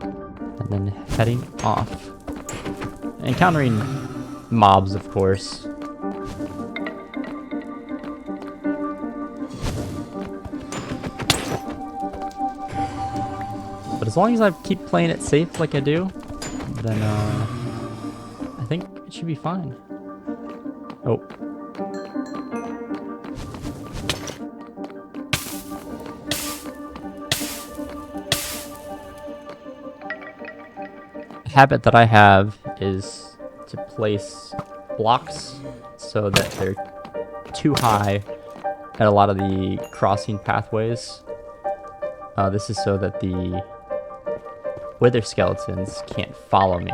And then heading off. Encountering mobs, of course. But as long as I keep playing it safe like I do, then I think it should be fine. Oh. A habit that I have is to place blocks so that they're too high at a lot of the crossing pathways. This is so that the wither skeletons can't follow me.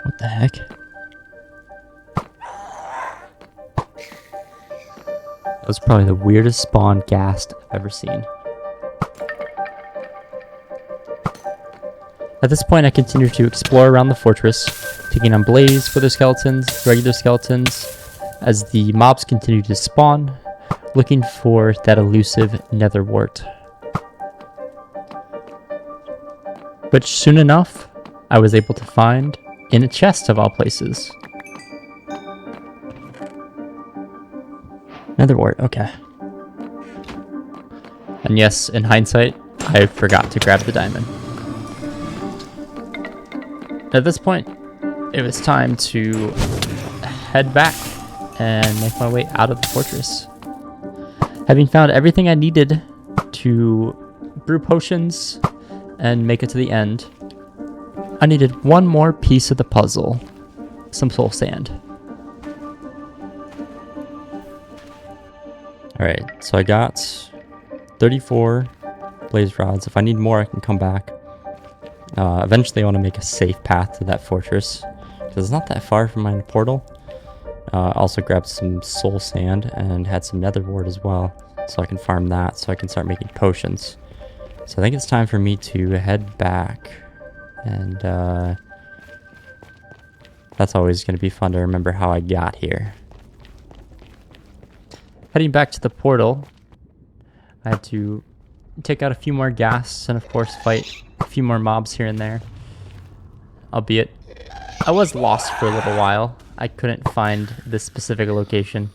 What the heck? was probably the weirdest spawn ghast I've ever seen. At this point, I continued to explore around the fortress, taking on blaze wither skeletons, regular skeletons, as the mobs continued to spawn, looking for that elusive nether wart. Which soon enough, I was able to find in a chest of all places. Nether wart, okay. And yes, in hindsight, I forgot to grab the diamond. At this point, it was time to head back and make my way out of the fortress. Having found everything I needed to brew potions and make it to the end, I needed one more piece of the puzzle, some soul sand. Alright, so I got 34 blaze rods. If I need more, I can come back. Eventually I want to make a safe path to that fortress, because it's not that far from my portal. Also grabbed some soul sand and had some nether wart as well, so I can farm that so I can start making potions. So I think it's time for me to head back, and that's always going to be fun to remember how I got here. Heading back to the portal, I had to take out a few more ghasts and of course fight a few more mobs here and there. Albeit, I was lost for a little while. I couldn't find this specific location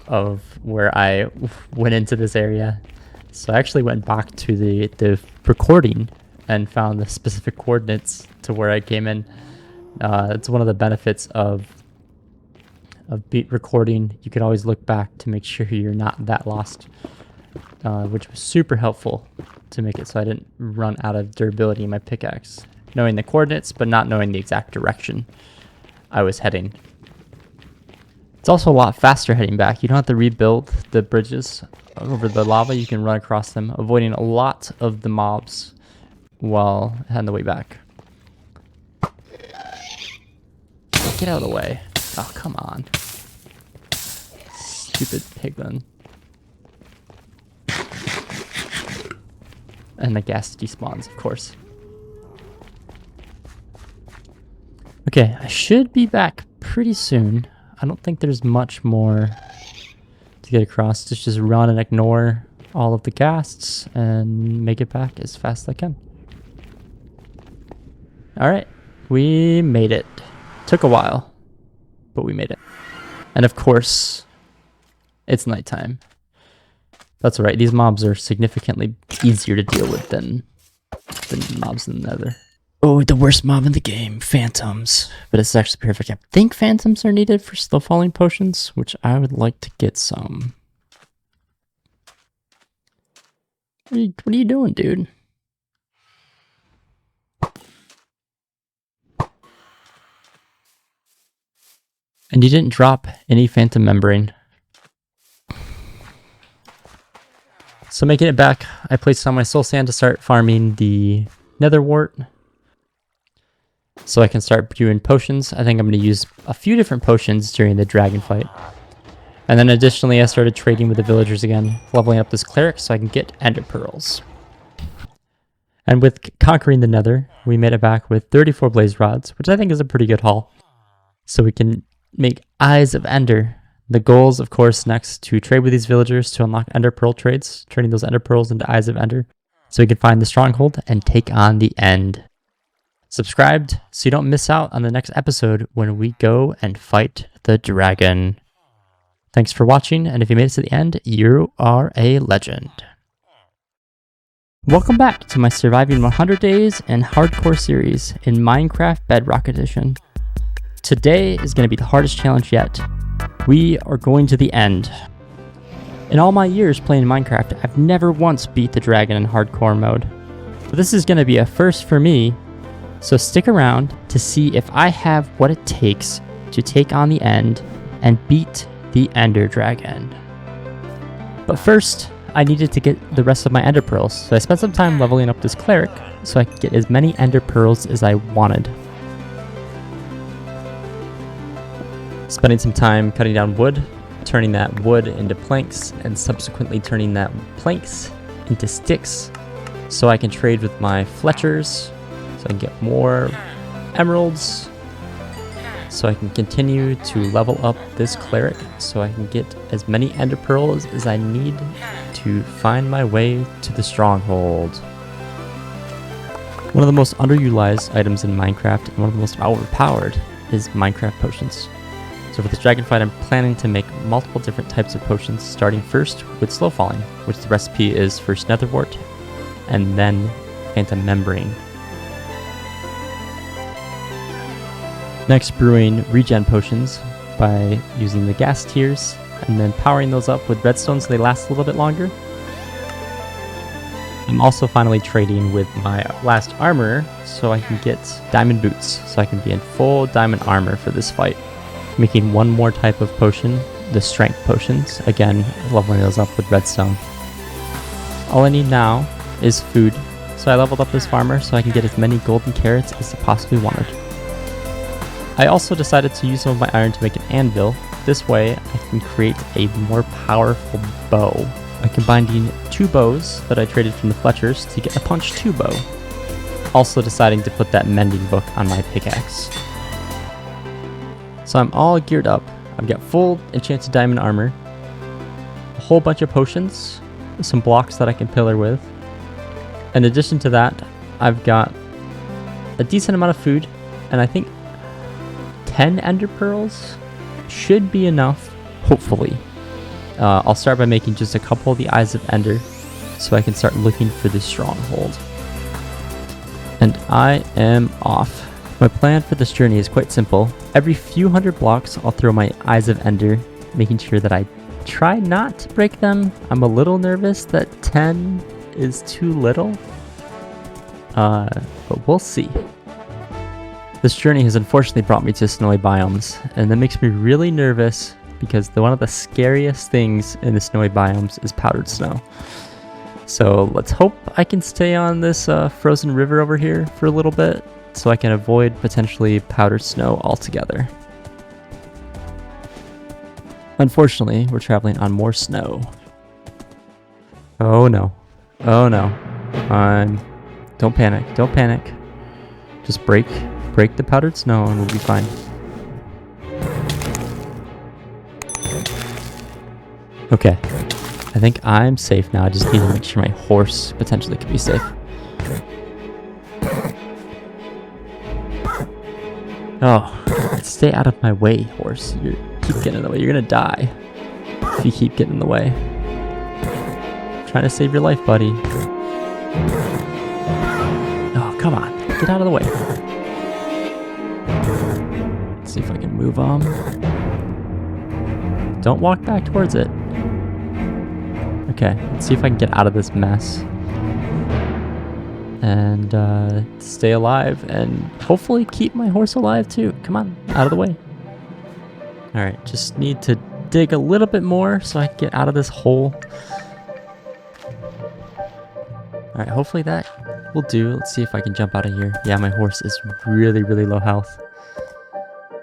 of where I went into this area. So I actually went back to the recording and found the specific coordinates to where I came in. It's one of the benefits of beat recording. You can always look back to make sure you're not that lost, which was super helpful to make it so I didn't run out of durability in my pickaxe. Knowing the coordinates, but not knowing the exact direction I was heading. It's also a lot faster heading back. You don't have to rebuild the bridges over the lava. You can run across them, avoiding a lot of the mobs while heading the way back. Get out of the way. Oh, come on. Stupid piglin. And the ghast despawns, of course. Okay, I should be back pretty soon. I don't think there's much more to get across. Just run and ignore all of the ghasts and make it back as fast as I can. Alright, we made it. Took a while, but we made it. And of course, it's nighttime. That's alright, these mobs are significantly easier to deal with than mobs in the nether. Oh, the worst mob in the game, phantoms. But it's actually perfect. I think phantoms are needed for slow falling potions, which I would like to get some. What are you doing, dude? And you didn't drop any phantom membrane. So making it back, I placed on my soul sand to start farming the nether wart, so I can start brewing potions. I think I'm going to use a few different potions during the dragon fight. And then additionally, I started trading with the villagers again, leveling up this cleric so I can get ender pearls. And with conquering the nether, we made it back with 34 blaze rods, which I think is a pretty good haul. So we can make eyes of ender. The goals, of course, next to trade with these villagers to unlock ender pearl trades, turning those ender pearls into eyes of ender, so we can find the stronghold and take on the end. Subscribed so you don't miss out on the next episode when we go and fight the dragon. Thanks for watching, and if you made it to the end, you are a legend. Welcome back to my Surviving 100 Days and Hardcore series in Minecraft Bedrock Edition. Today is going to be the hardest challenge yet. We are going to the end. In all my years playing Minecraft, I've never once beat the dragon in hardcore mode. But this is going to be a first for me, so stick around to see if I have what it takes to take on the end and beat the ender dragon. But first, I needed to get the rest of my ender pearls, so I spent some time leveling up this cleric so I could get as many ender pearls as I wanted. Spending some time cutting down wood turning that wood into planks, and subsequently turning that planks into sticks so I can trade with my Fletchers, so I can get more emeralds, so I can continue to level up this cleric, so I can get as many ender pearls as I need to find my way to the stronghold. One of the most underutilized items in Minecraft and one of the most overpowered is Minecraft potions. So for this dragon fight, I'm planning to make multiple different types of potions, starting first with slow falling, which the recipe is first nether wart and then phantom membrane. Next, brewing regen potions by using the gas tiers and then powering those up with redstone so they last a little bit longer. I'm also finally trading with my last armor so I can get diamond boots so I can be in full diamond armor for this fight. Making one more type of potion, the strength potions, again leveling those up with redstone. All I need now is food, so I leveled up this farmer so I can get as many golden carrots as I possibly wanted. I also decided to use some of my iron to make an anvil. This way I can create a more powerful bow by combining two bows that I traded from the Fletchers to get a punch 2 bow. Also deciding to put that mending book on my pickaxe. So I'm all geared up. I've got full enchanted diamond armor, a whole bunch of potions, some blocks that I can pillar with. In addition to that, I've got a decent amount of food, and I think 10 ender pearls should be enough, hopefully. I'll start by making just a couple of the eyes of ender so I can start looking for this stronghold. And I am off. My plan for this journey is quite simple. Every few hundred blocks, I'll throw my eyes of ender, making sure that I try not to break them. I'm a little nervous that 10 is too little, but we'll see. This journey has unfortunately brought me to snowy biomes, and that makes me really nervous because one of the scariest things in the snowy biomes is powdered snow. So let's hope I can stay on this frozen river over here for a little bit so I can avoid potentially powdered snow altogether. Unfortunately, we're traveling on more snow. Oh no. Oh no. Don't panic. Don't panic. Just break the powdered snow and we'll be fine. Okay. I think I'm safe now. I just need to make sure my horse potentially could be safe. Oh, stay out of my way, horse. You keep getting in the way. You're gonna die if you keep getting in the way. I'm trying to save your life, buddy. Oh, come on. Get out of the way. Let's see if I can move on. Don't walk back towards it. Okay, let's see if I can get out of this mess. And stay alive and hopefully keep my horse alive too. Come on, out of the way. Alright, just need to dig a little bit more so I can get out of this hole. Alright, hopefully that will do. Let's see if I can jump out of here. Yeah, my horse is really, really low health.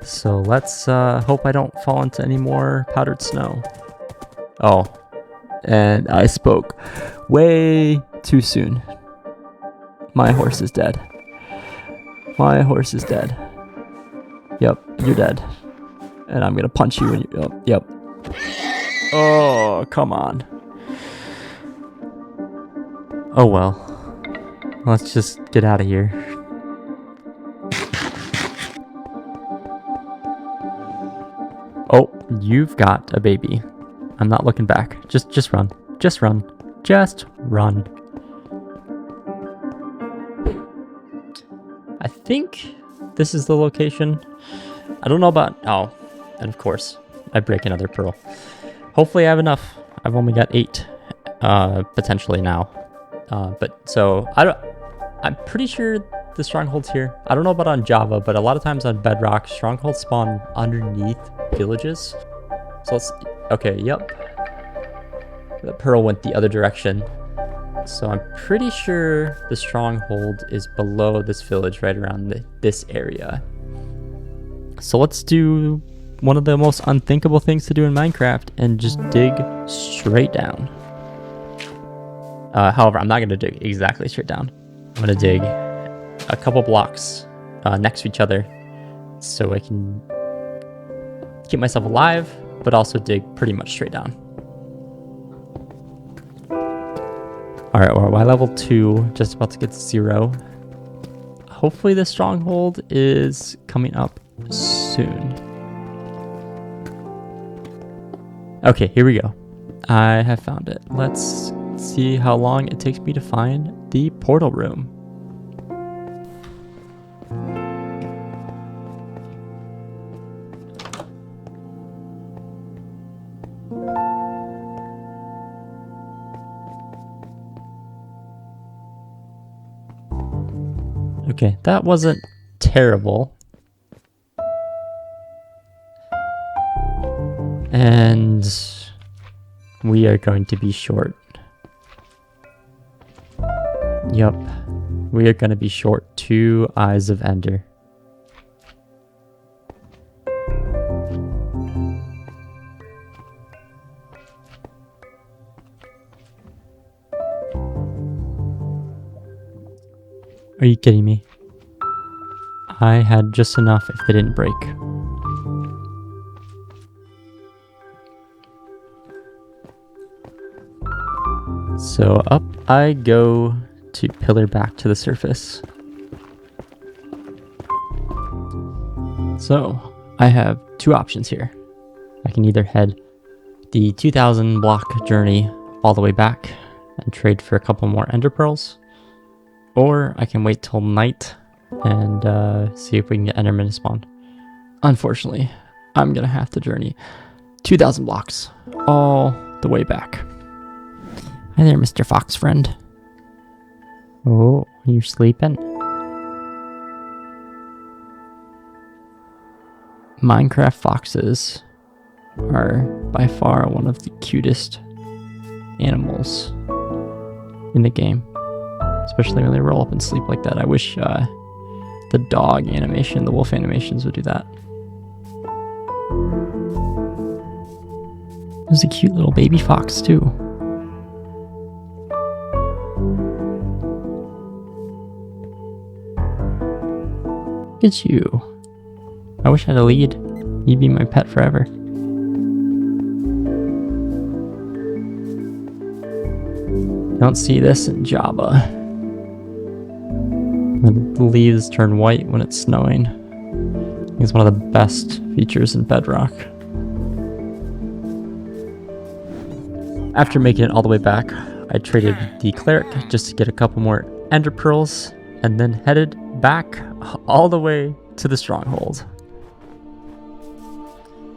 So let's hope I don't fall into any more powdered snow. Oh, and I spoke way too soon. My horse is dead. My horse is dead. Yep, you're dead. And I'm gonna punch you when you... Oh, yep. Oh, come on. Oh well. Let's just get out of here. Oh, you've got a baby. I'm not looking back. Just run. Just run. Just run. I think this is the location. I don't know about... Oh, and of course, I break another pearl. Hopefully I have enough. I've only got 8, potentially now. But so, I'm pretty sure the stronghold's here. I don't know about on Java, but a lot of times on Bedrock, strongholds spawn underneath villages. So let's... Okay, yep. The pearl went the other direction. So I'm pretty sure the stronghold is below this village, right around this area. So let's do one of the most unthinkable things to do in Minecraft and just dig straight down. However, I'm not going to dig exactly straight down. I'm going to dig a couple blocks next to each other so I can keep myself alive, but also dig pretty much straight down. Alright, we're at level 2, just about to get to 0. Hopefully the stronghold is coming up soon. Okay, here we go. I have found it. Let's see how long it takes me to find the portal room. Okay, that wasn't terrible. And we are going to be short. Yup. We are going to be short 2 Eyes of Ender. Are you kidding me? I had just enough if they didn't break. So up I go to pillar back to the surface. So I have 2 options here. I can either head the 2,000 block journey all the way back and trade for a couple more ender pearls, or I can wait till night and see if we can get endermen to spawn. Unfortunately, I'm gonna have to journey 2,000 blocks all the way back. Hi there, Mr. Fox friend. Oh, you're sleeping? Minecraft foxes are by far one of the cutest animals in the game. Especially when they roll up and sleep like that. I wish the dog animation, the wolf animations would do that. There's a cute little baby fox too. Look at you. I wish I had a lead. You'd be my pet forever. Don't see this in Java. The leaves turn white when it's snowing. It's one of the best features in Bedrock. After making it all the way back, I traded the cleric just to get a couple more ender pearls, and then headed back all the way to the stronghold.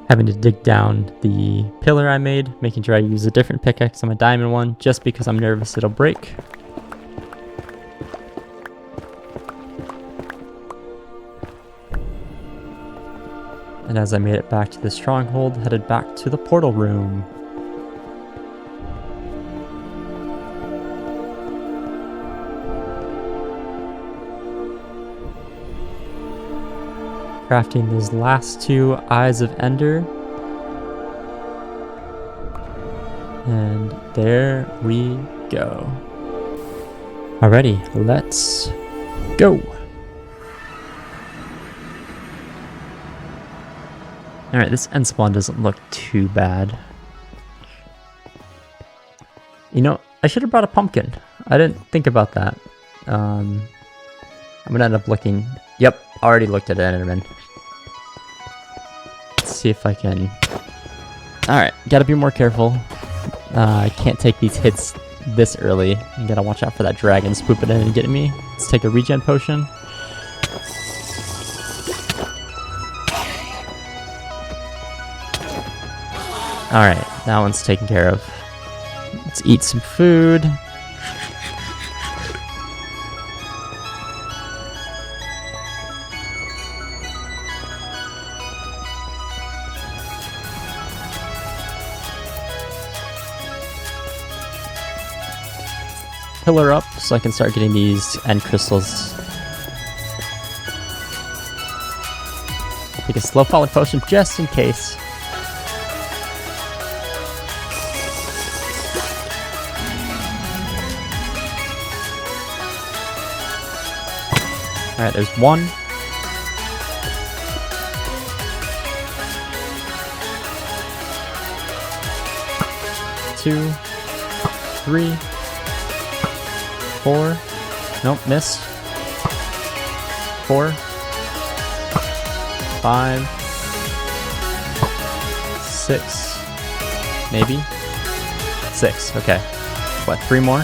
Having to dig down the pillar I made, making sure I use a different pickaxe on my diamond one, just because I'm nervous it'll break. And as I made it back to the stronghold, headed back to the portal room. Crafting those last 2 Eyes of Ender. And there we go. Alrighty, let's go. Alright, this end spawn doesn't look too bad. You know, I should have brought a pumpkin. I didn't think about that. I'm gonna end up looking... Yep, already looked at an enderman. Let's see if I can... Alright, gotta be more careful. I can't take these hits this early. You gotta watch out for that dragon swooping in and getting me. Let's take a regen potion. Alright, that one's taken care of. Let's eat some food. Pillar up so I can start getting these end crystals. Take a slow falling potion just in case. Alright, there's one. Two. 3. 4. Nope, missed. 4. 5. 6. Maybe. 6. Okay. What, 3 more?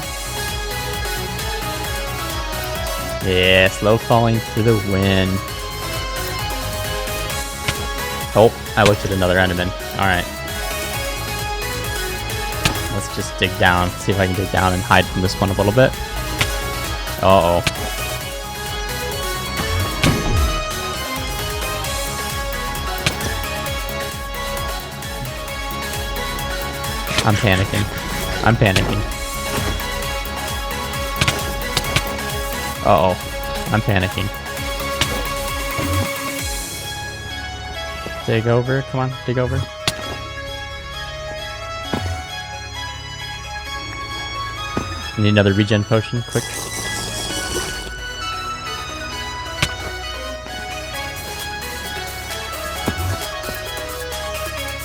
Yeah, slow falling for the win. Oh, I looked at another enderman. Alright. Let's just dig down. See if I can dig down and hide from this one a little bit. Uh-oh. I'm panicking. I'm panicking. Uh-oh. I'm panicking. Dig over. Come on, dig over. I need another regen potion, quick.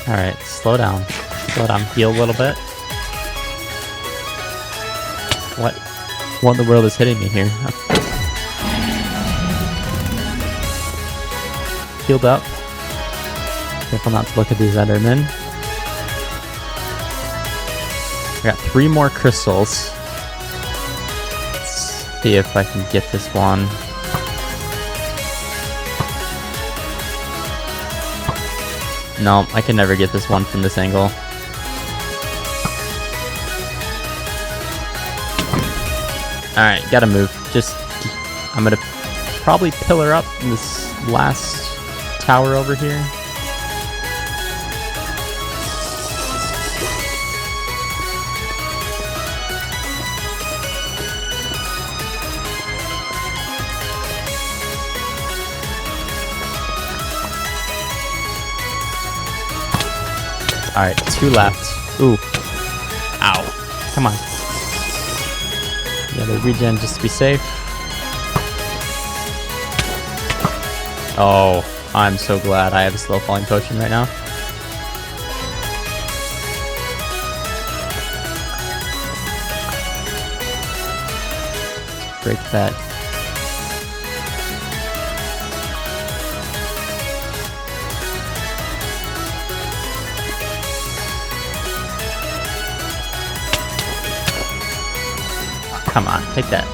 Alright, slow down. Slow down, heal a little bit. What in the world is hitting me here? Healed up. Careful not to look at these endermen. I got 3 more crystals. See if I can get this one. No, I can never get this one from this angle. Alright, gotta move. I'm gonna probably pillar up in this last tower over here. Alright, 2 left. Ooh. Ow. Come on. Yeah, they regen just to be safe. Oh, I'm so glad I have a slow falling potion right now. Break that. Come on, take that.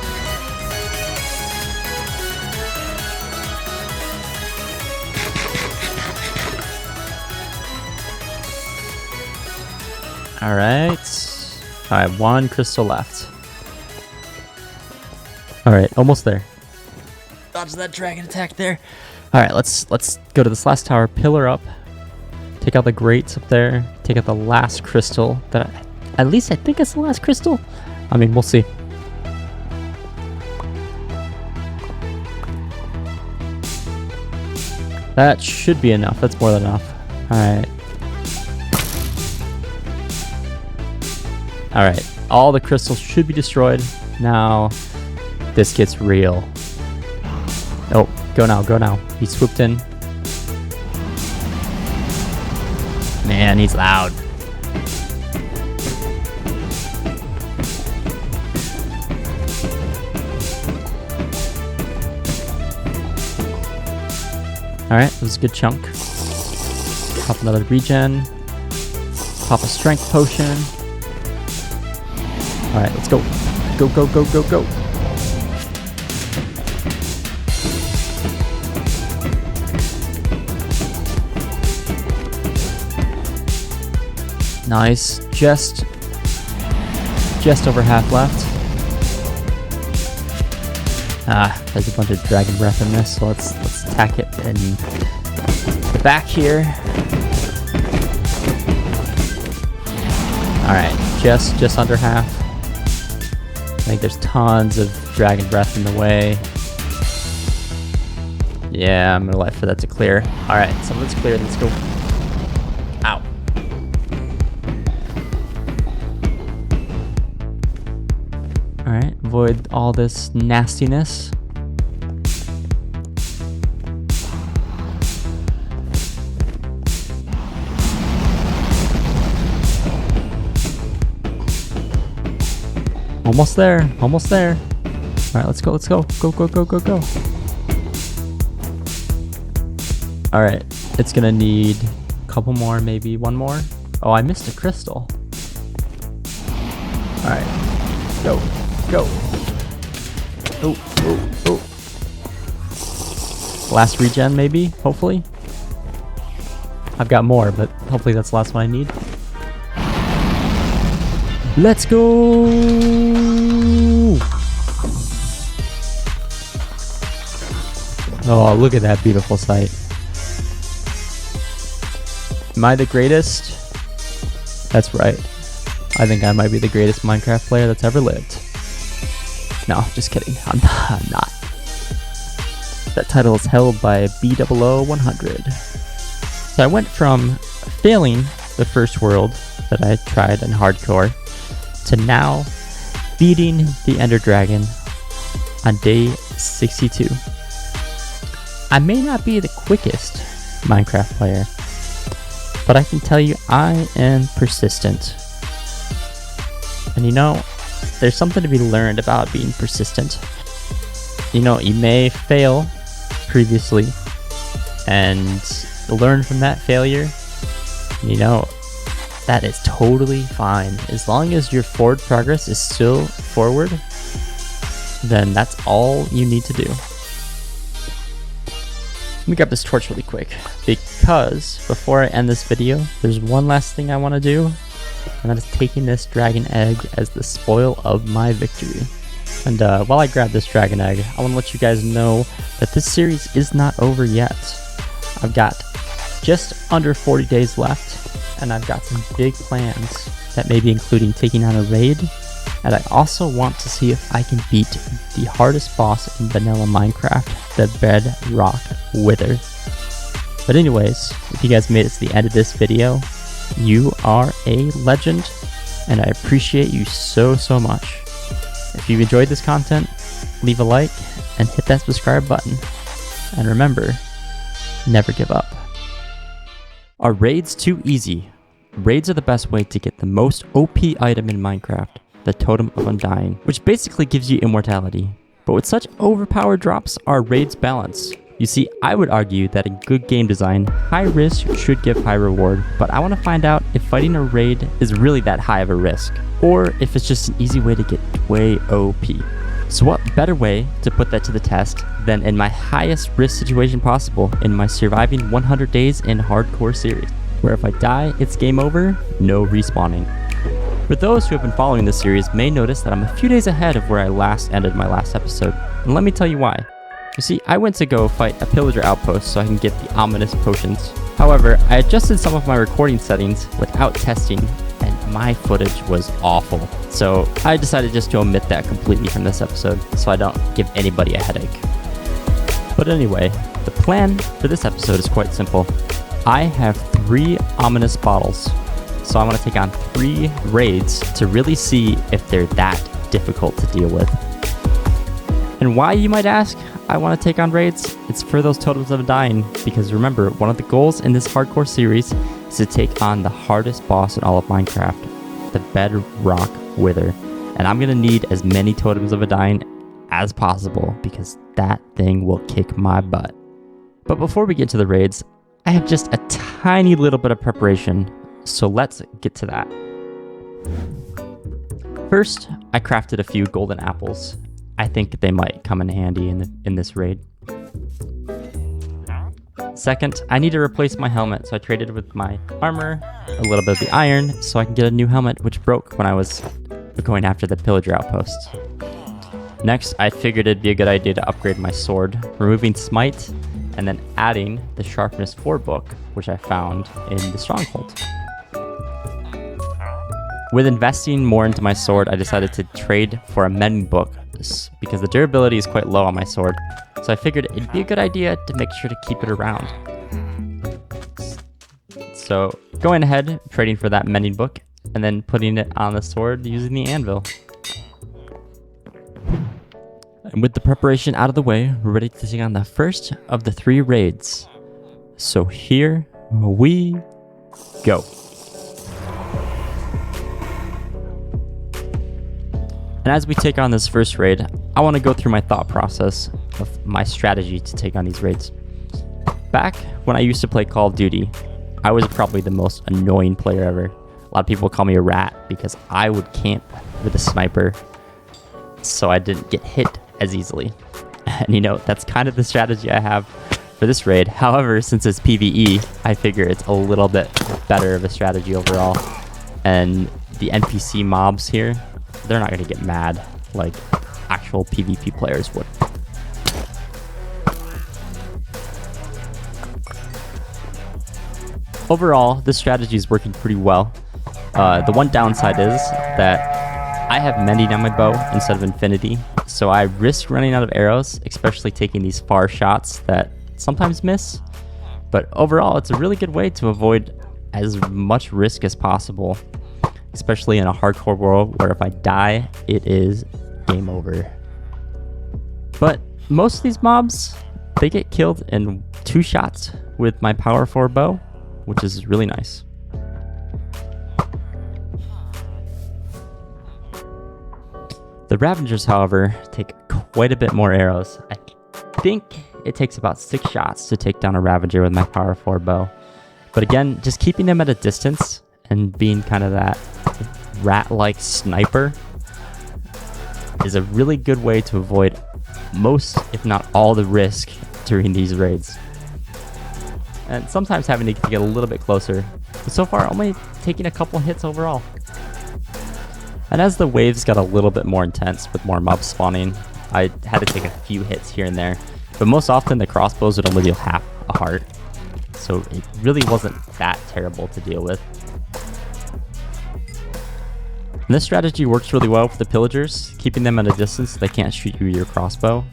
Alright. Alright, 1 crystal left. Alright, almost there. Dodge that dragon attack there. Alright, let's go to this last tower, pillar up, take out the grates up there, take out the last crystal at least I think it's the last crystal. I mean, we'll see. That should be enough. That's more than enough. Alright. Alright. All the crystals should be destroyed. Now, this gets real. Oh, go now, go now. He swooped in. Man, he's loud. Alright, that was a good chunk. Pop another regen. Pop a strength potion. Alright, let's go. Go, go, go, go, go. Nice. Just over half left. Ah, there's a bunch of dragon breath in this, so let's attack it and get back here. Alright, just under half. I think there's tons of dragon breath in the way. Yeah, I'm gonna wait for that to clear. Alright, so let's clear. Let's go. Ow. Alright, avoid all this nastiness. Almost there, almost there. Alright, let's go, let's go. Go, go, go, go, go. Alright, it's gonna need a couple more, maybe one more. Oh, I missed a crystal. Alright, go, go. Oh, oh, oh. Last regen, maybe, hopefully. I've got more, but hopefully that's the last one I need. Let's go! Oh, look at that beautiful sight. Am I the greatest? That's right. I think I might be the greatest Minecraft player that's ever lived. No, just kidding. I'm not. That title is held by B00-100. So I went from failing the first world that I tried in hardcore to now beating the Ender Dragon on day 62. I may not be the quickest Minecraft player, but I can tell you I am persistent. And you know, there's something to be learned about being persistent. You know, you may fail previously and learn from that failure. You know, that is totally fine. As long as your forward progress is still forward, then that's all you need to do. Let me grab this torch really quick, because before I end this video, there's one last thing I want to do, and that is taking this dragon egg as the spoil of my victory. And while I grab this dragon egg, I want to let you guys know that this series is not over yet. I've got just under 40 days left, and I've got some big plans that may be including taking on a raid, and I also want to see if I can beat the hardest boss in vanilla Minecraft, the Bedrock Wither. But anyways, if you guys made it to the end of this video, you are a legend, and I appreciate you so much. If you enjoyed this content, leave a like and hit that subscribe button. And remember, never give up. Are raids too easy? Raids are the best way to get the most OP item in Minecraft, the Totem of Undying, which basically gives you immortality. But with such overpowered drops, are raids balanced? You see, I would argue that in good game design, high risk should give high reward, but I want to find out if fighting a raid is really that high of a risk, or if it's just an easy way to get way OP. So what better way to put that to the test than in my highest risk situation possible in my Surviving 100 Days in Hardcore series, where if I die, it's game over, no respawning. For those who have been following this series may notice that I'm a few days ahead of where I last ended my last episode, and let me tell you why. You see, I went to go fight a pillager outpost so I can get the ominous potions. However, I adjusted some of my recording settings without testing, and my footage was awful. So I decided just to omit that completely from this episode so I don't give anybody a headache. But anyway, the plan for this episode is quite simple. I have 3 ominous bottles, so I want to take on 3 raids to really see if they're that difficult to deal with. And why, you might ask, I want to take on raids? It's for those Totems of Undying, because remember, one of the goals in this hardcore series is to take on the hardest boss in all of Minecraft, the Bedrock Wither. And I'm going to need as many Totems of Undying as possible, because that thing will kick my butt. But before we get to the raids, I have just a tiny little bit of preparation, so let's get to that. First, I crafted a few golden apples. I think they might come in handy in this raid. Second, I need to replace my helmet, so I traded with my armor, a little bit of the iron, so I can get a new helmet, which broke when I was going after the pillager outpost. Next, I figured it'd be a good idea to upgrade my sword, removing smite, and then adding the sharpness 4 book, which I found in the stronghold. With investing more into my sword, I decided to trade for a mending book, because the durability is quite low on my sword, So I figured it'd be a good idea to make sure to keep it around. So going ahead, trading for that mending book, and then putting it on the sword using the anvil. And with the preparation out of the way, we're ready to take on the first of the 3 raids. So here we go. And as we take on this first raid, I want to go through my thought process of my strategy to take on these raids. Back when I used to play Call of Duty, I was probably the most annoying player ever. A lot of people call me a rat because I would camp with a sniper so I didn't get hit as easily. And you know, that's kind of the strategy I have for this raid. However, since it's PvE, I figure it's a little bit better of a strategy overall. And the NPC mobs here, they're not going to get mad like actual PvP players would. Overall, this strategy is working pretty well. The one downside is that I have mending on my bow instead of infinity, so I risk running out of arrows, especially taking these far shots that sometimes miss. But overall, it's a really good way to avoid as much risk as possible, especially in a hardcore world where if I die, it is game over. But most of these mobs, they get killed in 2 shots with my power 4 bow, which is really nice. The Ravengers, however, take quite a bit more arrows. I think it takes about 6 shots to take down a Ravager with my power 4 bow. But again, just keeping them at a distance and being kind of that rat-like sniper is a really good way to avoid most, if not all, the risk during these raids. And sometimes having to get a little bit closer. But so far, only taking a couple hits overall. And as the waves got a little bit more intense with more mobs spawning, I had to take a few hits here and there. But most often, the crossbows would only deal half a heart. So it really wasn't that terrible to deal with. And this strategy works really well for the pillagers, keeping them at a distance so they can't shoot you with your crossbow.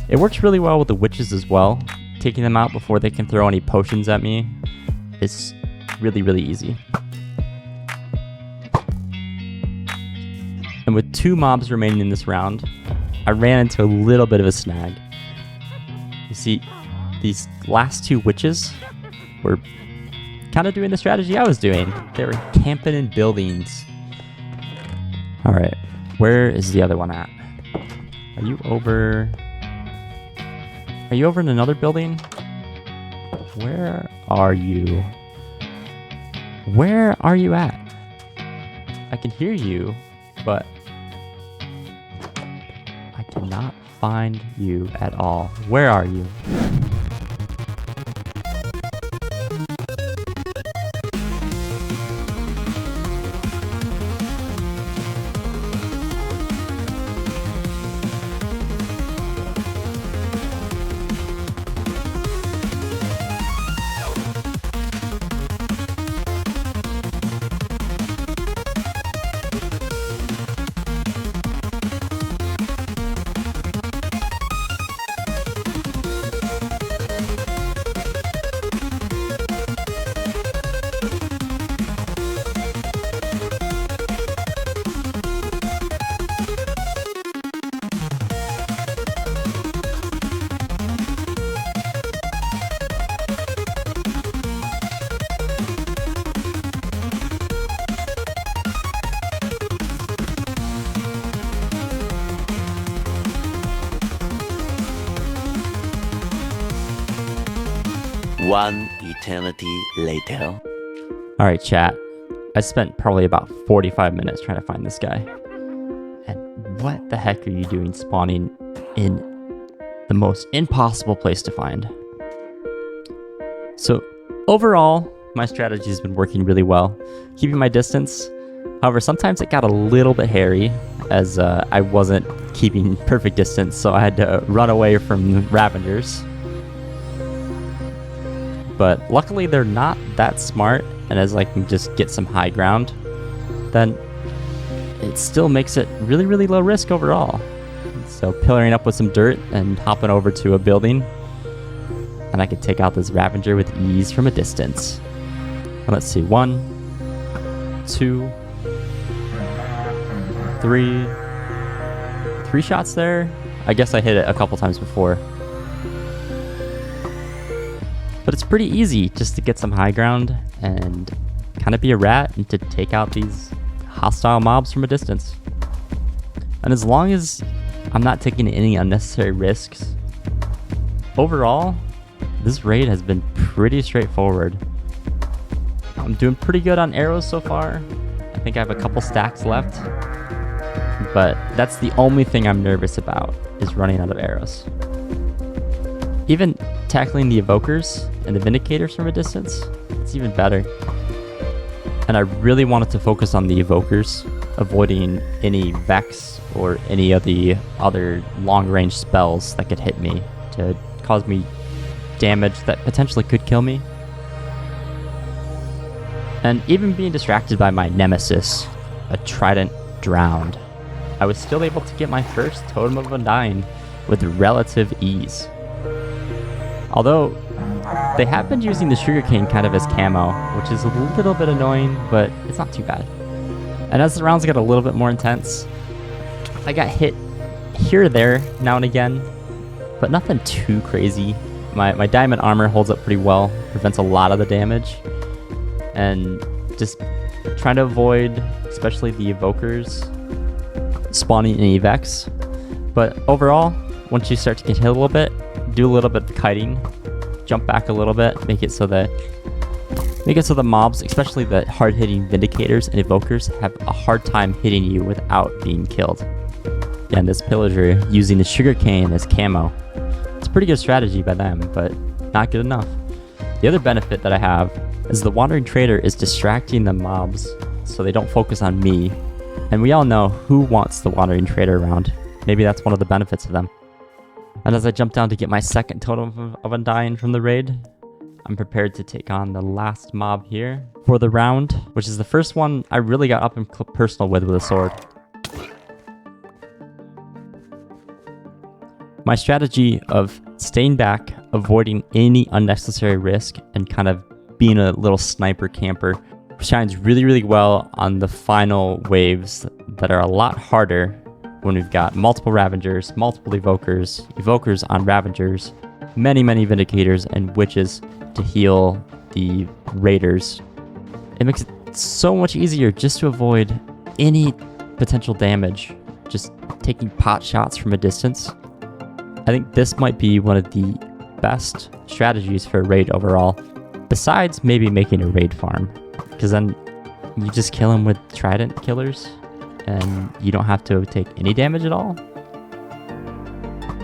It works really well with the witches as well. Taking them out before they can throw any potions at me is really, really easy. And with 2 mobs remaining in this round, I ran into a little bit of a snag. You see, these last 2 witches were kind of doing the strategy I was doing. They were camping in buildings. Alright, where is the other one at? Are you over in another building? Where are you? Where are you at? I can hear you, but I cannot find you at all. Where are you? One eternity later. Alright, chat. I spent probably about 45 minutes trying to find this guy. And what the heck are you doing spawning in the most impossible place to find? So overall, my strategy has been working really well, keeping my distance. However, sometimes it got a little bit hairy as I wasn't keeping perfect distance, so I had to run away from the Ravengers. But luckily they're not that smart, and as I can just get some high ground, then it still makes it really, really low risk overall. So pillaring up with some dirt and hopping over to a building. And I can take out this Ravager with ease from a distance. And let's see, 1, 2, 3. 3 shots there. I guess I hit it a couple times before. But it's pretty easy just to get some high ground and kind of be a rat and to take out these hostile mobs from a distance. And as long as I'm not taking any unnecessary risks, overall, this raid has been pretty straightforward. I'm doing pretty good on arrows so far. I think I have a couple stacks left. But that's the only thing I'm nervous about, is running out of arrows. Even tackling the evokers and the vindicators from a distance, it's even better. And I really wanted to focus on the evokers, avoiding any Vex or any of the other long-range spells that could hit me to cause me damage that potentially could kill me. And even being distracted by my nemesis, a Trident Drowned, I was still able to get my first Totem of Undying with relative ease. Although, they have been using the sugarcane kind of as camo, which is a little bit annoying, but it's not too bad. And as the rounds get a little bit more intense, I got hit here or there now and again, but nothing too crazy. My diamond armor holds up pretty well, prevents a lot of the damage, and just trying to avoid, especially the evokers, spawning any Vex. But overall, once you start to get hit a little bit, do a little bit of kiting, jump back a little bit, make it so the mobs, especially the hard-hitting vindicators and evokers, have a hard time hitting you without being killed. And this pillager using the sugarcane as camo, it's a pretty good strategy by them, but not good enough. The other benefit that I have is the Wandering Trader is distracting the mobs so they don't focus on me. And we all know who wants the Wandering Trader around. Maybe that's one of the benefits of them. And as I jump down to get my second Totem of Undying from the raid, I'm prepared to take on the last mob here for the round, which is the first one I really got up and personal with a sword. My strategy of staying back, avoiding any unnecessary risk, and kind of being a little sniper camper shines really, really well on the final waves that are a lot harder when we've got multiple Ravagers, multiple Evokers on Ravagers, many Vindicators, and Witches to heal the Raiders. It makes it so much easier just to avoid any potential damage, just taking pot shots from a distance. I think this might be one of the best strategies for a raid overall, besides maybe making a raid farm, because then you just kill them with trident killers and you don't have to take any damage at all.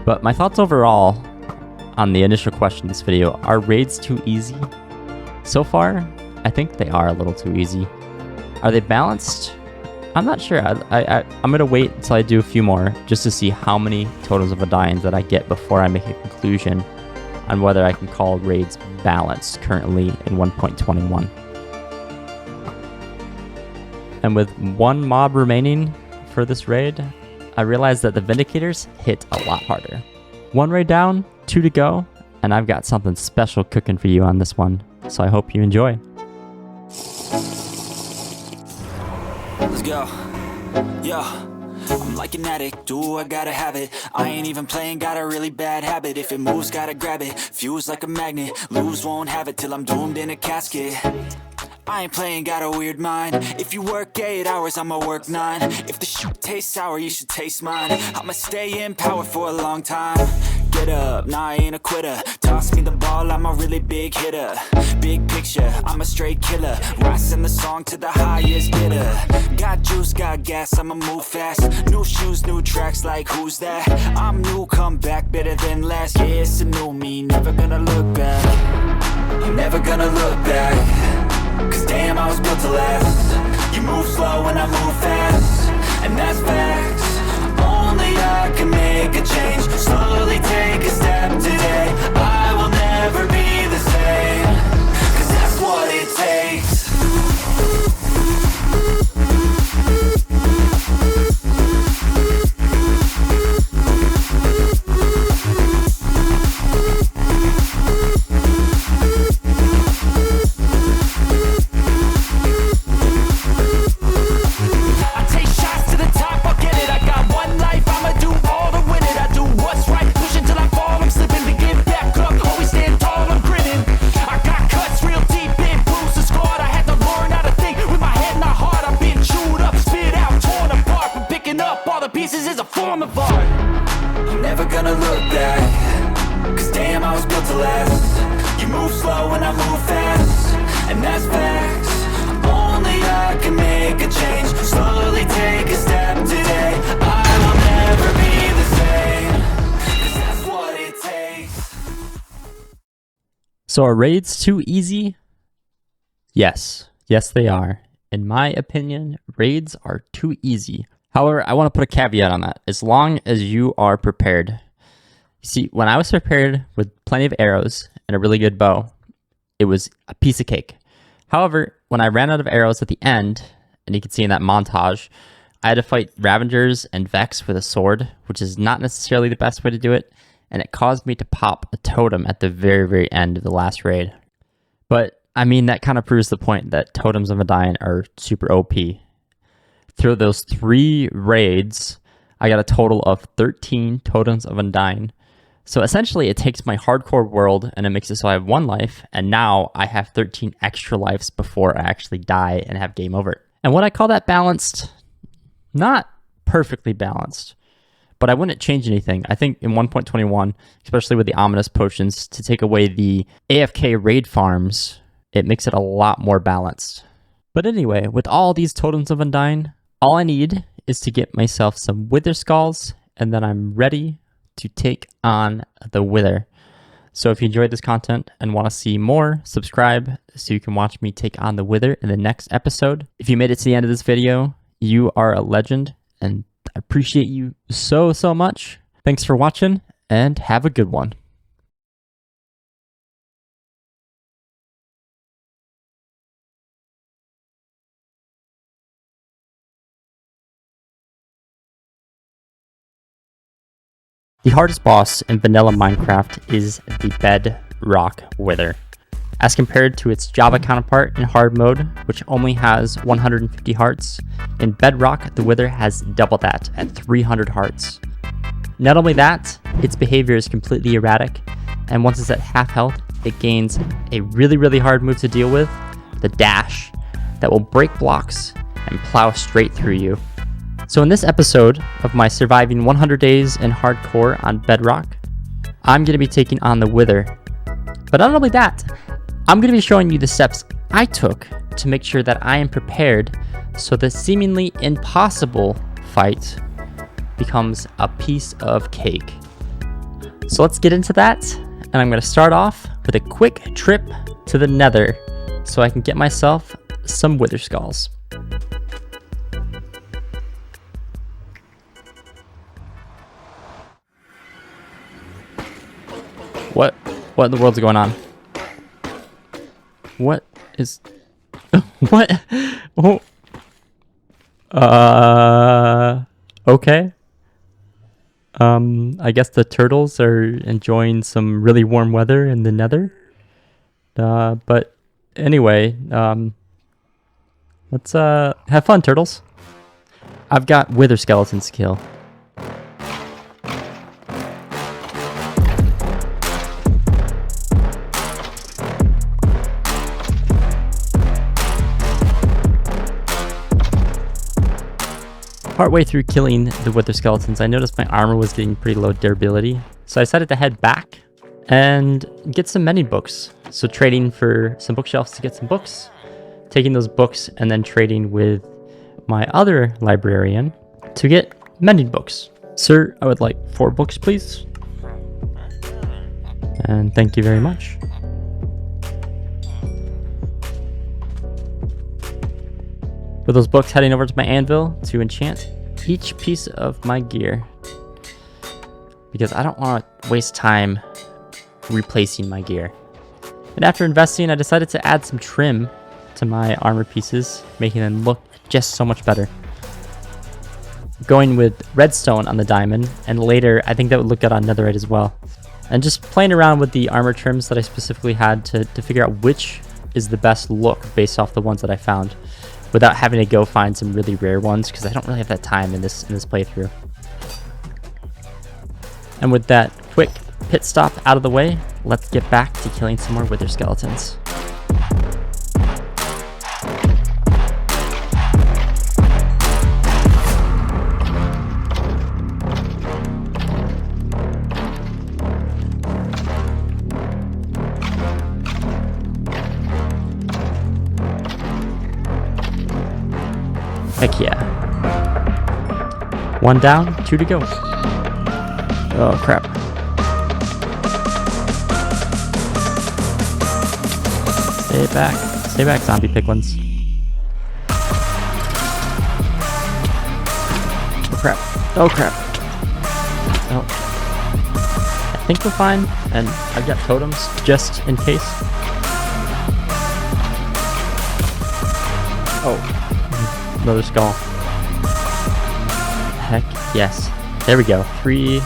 But my thoughts overall on the initial question in this video, are raids too easy? So far, I think they are a little too easy. Are they balanced? I'm not sure. I'm going to wait until I do a few more just to see how many Totems of Undying that I get before I make a conclusion on whether I can call raids balanced currently in 1.21. And with one mob remaining for this raid, I realized that the Vindicators hit a lot harder. One raid down, 2 to go, and I've got something special cooking for you on this one, so I hope you enjoy. Let's go. Yo, I'm like an addict, do I gotta have it. I ain't even playing, got a really bad habit. If it moves, gotta grab it, fuse like a magnet. Lose, won't have it till I'm doomed in a casket. I ain't playing, got a weird mind. If you work 8 hours, I'ma work 9. If the shit tastes sour, you should taste mine. I'ma stay in power for a long time. Get up, nah, I ain't a quitter. Toss me the ball, I'm a really big hitter. Big picture, I'm a straight killer. Rising the song to the highest bidder. Got juice, got gas, I'ma move fast. New shoes, new tracks, like who's that? I'm new, come back, better than last. Yeah, it's a new me, never gonna look back. I'm never gonna look back. Cause damn, I was built to last. You move slow and I move fast, and that's facts. Only I can make a change. Slowly take a step today. I will never be the same. Cause that's what it takes. slow when I move fast, and that's facts. Only I can make a change. Slowly take a step today. I will never be the same, 'cause that's what it takes. So are raids too easy? Yes. Yes, they are. In my opinion, raids are too easy. However, I want to put a caveat on that. As long as you are prepared. See, when I was prepared with plenty of arrows and a really good bow, it was a piece of cake. However, when I ran out of arrows at the end, and you can see in that montage, I had to fight Ravengers and Vex with a sword, which is not necessarily the best way to do it, and it caused me to pop a totem at the very, very end of the last raid. But, I mean, that kind of proves the point that totems of Undyne are super OP. Through those 3 raids, I got a total of 13 totems of Undyne. So essentially, it takes my hardcore world and it makes it so I have 1 life, and now I have 13 extra lives before I actually die and have game over. And would I call that balanced? Not perfectly balanced, but I wouldn't change anything. I think in 1.21, especially with the ominous potions, to take away the AFK raid farms, it makes it a lot more balanced. But anyway, with all these totems of Undyne, all I need is to get myself some Wither Skulls, and then I'm ready to take on the Wither. So if you enjoyed this content and want to see more, subscribe so you can watch me take on the Wither in the next episode. If you made it to the end of this video, you are a legend, and I appreciate you so, so much. Thanks for watching, and have a good one. The hardest boss in vanilla Minecraft is the Bedrock Wither. As compared to its Java counterpart in hard mode, which only has 150 hearts, in Bedrock the Wither has double that at 300 hearts. Not only that, its behavior is completely erratic, and once it's at half health, it gains a really, really hard move to deal with, the dash, that will break blocks and plow straight through you. So in this episode of my surviving 100 days in hardcore on Bedrock, I'm going to be taking on the Wither. But not only that, I'm going to be showing you the steps I took to make sure that I am prepared so the seemingly impossible fight becomes a piece of cake. So let's get into that, and I'm going to start off with a quick trip to the nether so I can get myself some Wither Skulls. What in the world's going on? What is... What? Oh. Okay. I guess the turtles are enjoying some really warm weather in the nether. But anyway, let's have fun, turtles. I've got Wither Skeletons to kill. Partway through killing the Wither Skeletons, I noticed my armor was getting pretty low durability, so I decided to head back and get some mending books. So trading for some bookshelves to get some books, taking those books and then trading with my other librarian to get mending books. Sir, I would like 4 books, please. And thank you very much. With those books, heading over to my anvil to enchant each piece of my gear, because I don't want to waste time replacing my gear. And after investing, I decided to add some trim to my armor pieces, making them look just so much better. Going with redstone on the diamond, and later I think that would look good on netherite as well. And just playing around with the armor trims that I specifically had to figure out which is the best look based off the ones that I found, without having to go find some really rare ones, because I don't really have that time in this playthrough. And with that quick pit stop out of the way, let's get back to killing some more Wither Skeletons. Heck yeah. 1 down, 2 to go. Oh crap. Stay back, zombie piglins. Oh crap, oh crap. Oh. I think we're fine, and I've got totems just in case. Oh, another skull. Heck yes. There we go, 3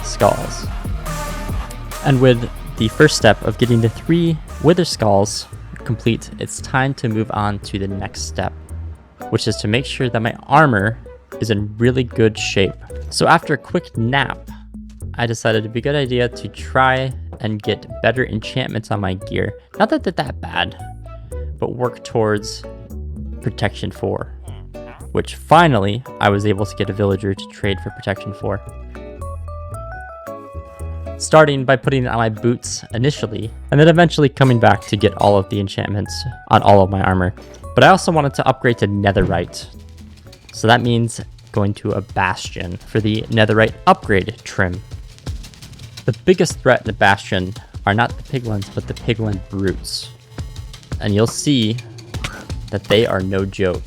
skulls. And with the first step of getting the 3 wither skulls complete, it's time to move on to the next step, which is to make sure that my armor is in really good shape. So after a quick nap, I decided it'd be a good idea to try and get better enchantments on my gear. Not that they're that bad, but work towards protection 4, which finally I was able to get a villager to trade for protection 4. Starting by putting it on my boots initially, and then eventually coming back to get all of the enchantments on all of my armor. But I also wanted to upgrade to netherite, so that means going to a bastion for the netherite upgrade trim. The biggest threat in the bastion are not the piglins, but the piglin brutes. And you'll see that they are no joke.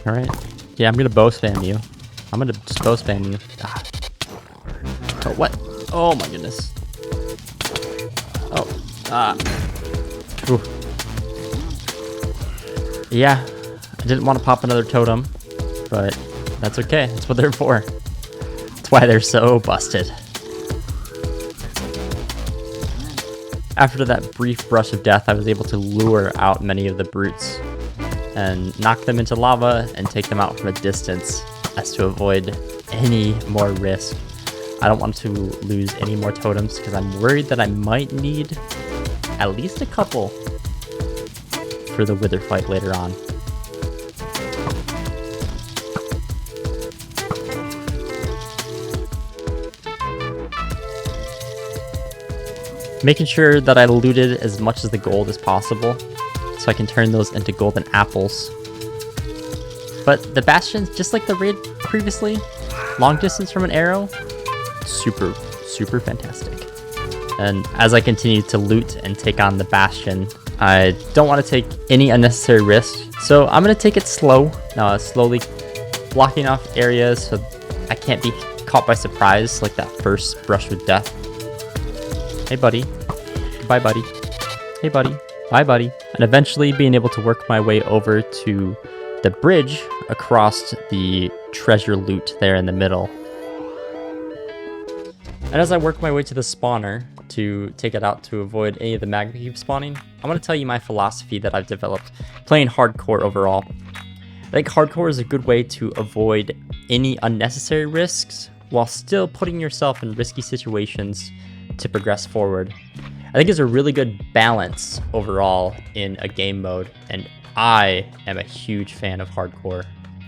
Alright. Yeah, I'm gonna bow spam you. I'm gonna just bow spam you. Ah. Oh, what? Oh my goodness. Oh. Ah. Ooh. Yeah. I didn't want to pop another totem, but that's okay. That's what they're for. That's why they're so busted. After that brief brush of death, I was able to lure out many of the brutes and knock them into lava and take them out from a distance as to avoid any more risk. I don't want to lose any more totems because I'm worried that I might need at least a couple for the wither fight later on. Making sure that I looted as much of the gold as possible so I can turn those into golden apples. But the bastions, just like the raid previously, long distance from an arrow, super fantastic. And as I continue to loot and take on the bastion, I don't want to take any unnecessary risks, so I'm going to take it slow, slowly blocking off areas so I can't be caught by surprise like that first brush with death. Hey buddy. Goodbye buddy. Hey buddy. Bye buddy. And eventually being able to work my way over to the bridge across the treasure loot there in the middle. And as I work my way to the spawner to take it out to avoid any of the magma cube spawning, I want to tell you my philosophy that I've developed playing hardcore overall. I think hardcore is a good way to avoid any unnecessary risks while still putting yourself in risky situations to progress forward. I think it's a really good balance overall in a game mode, and I am a huge fan of hardcore.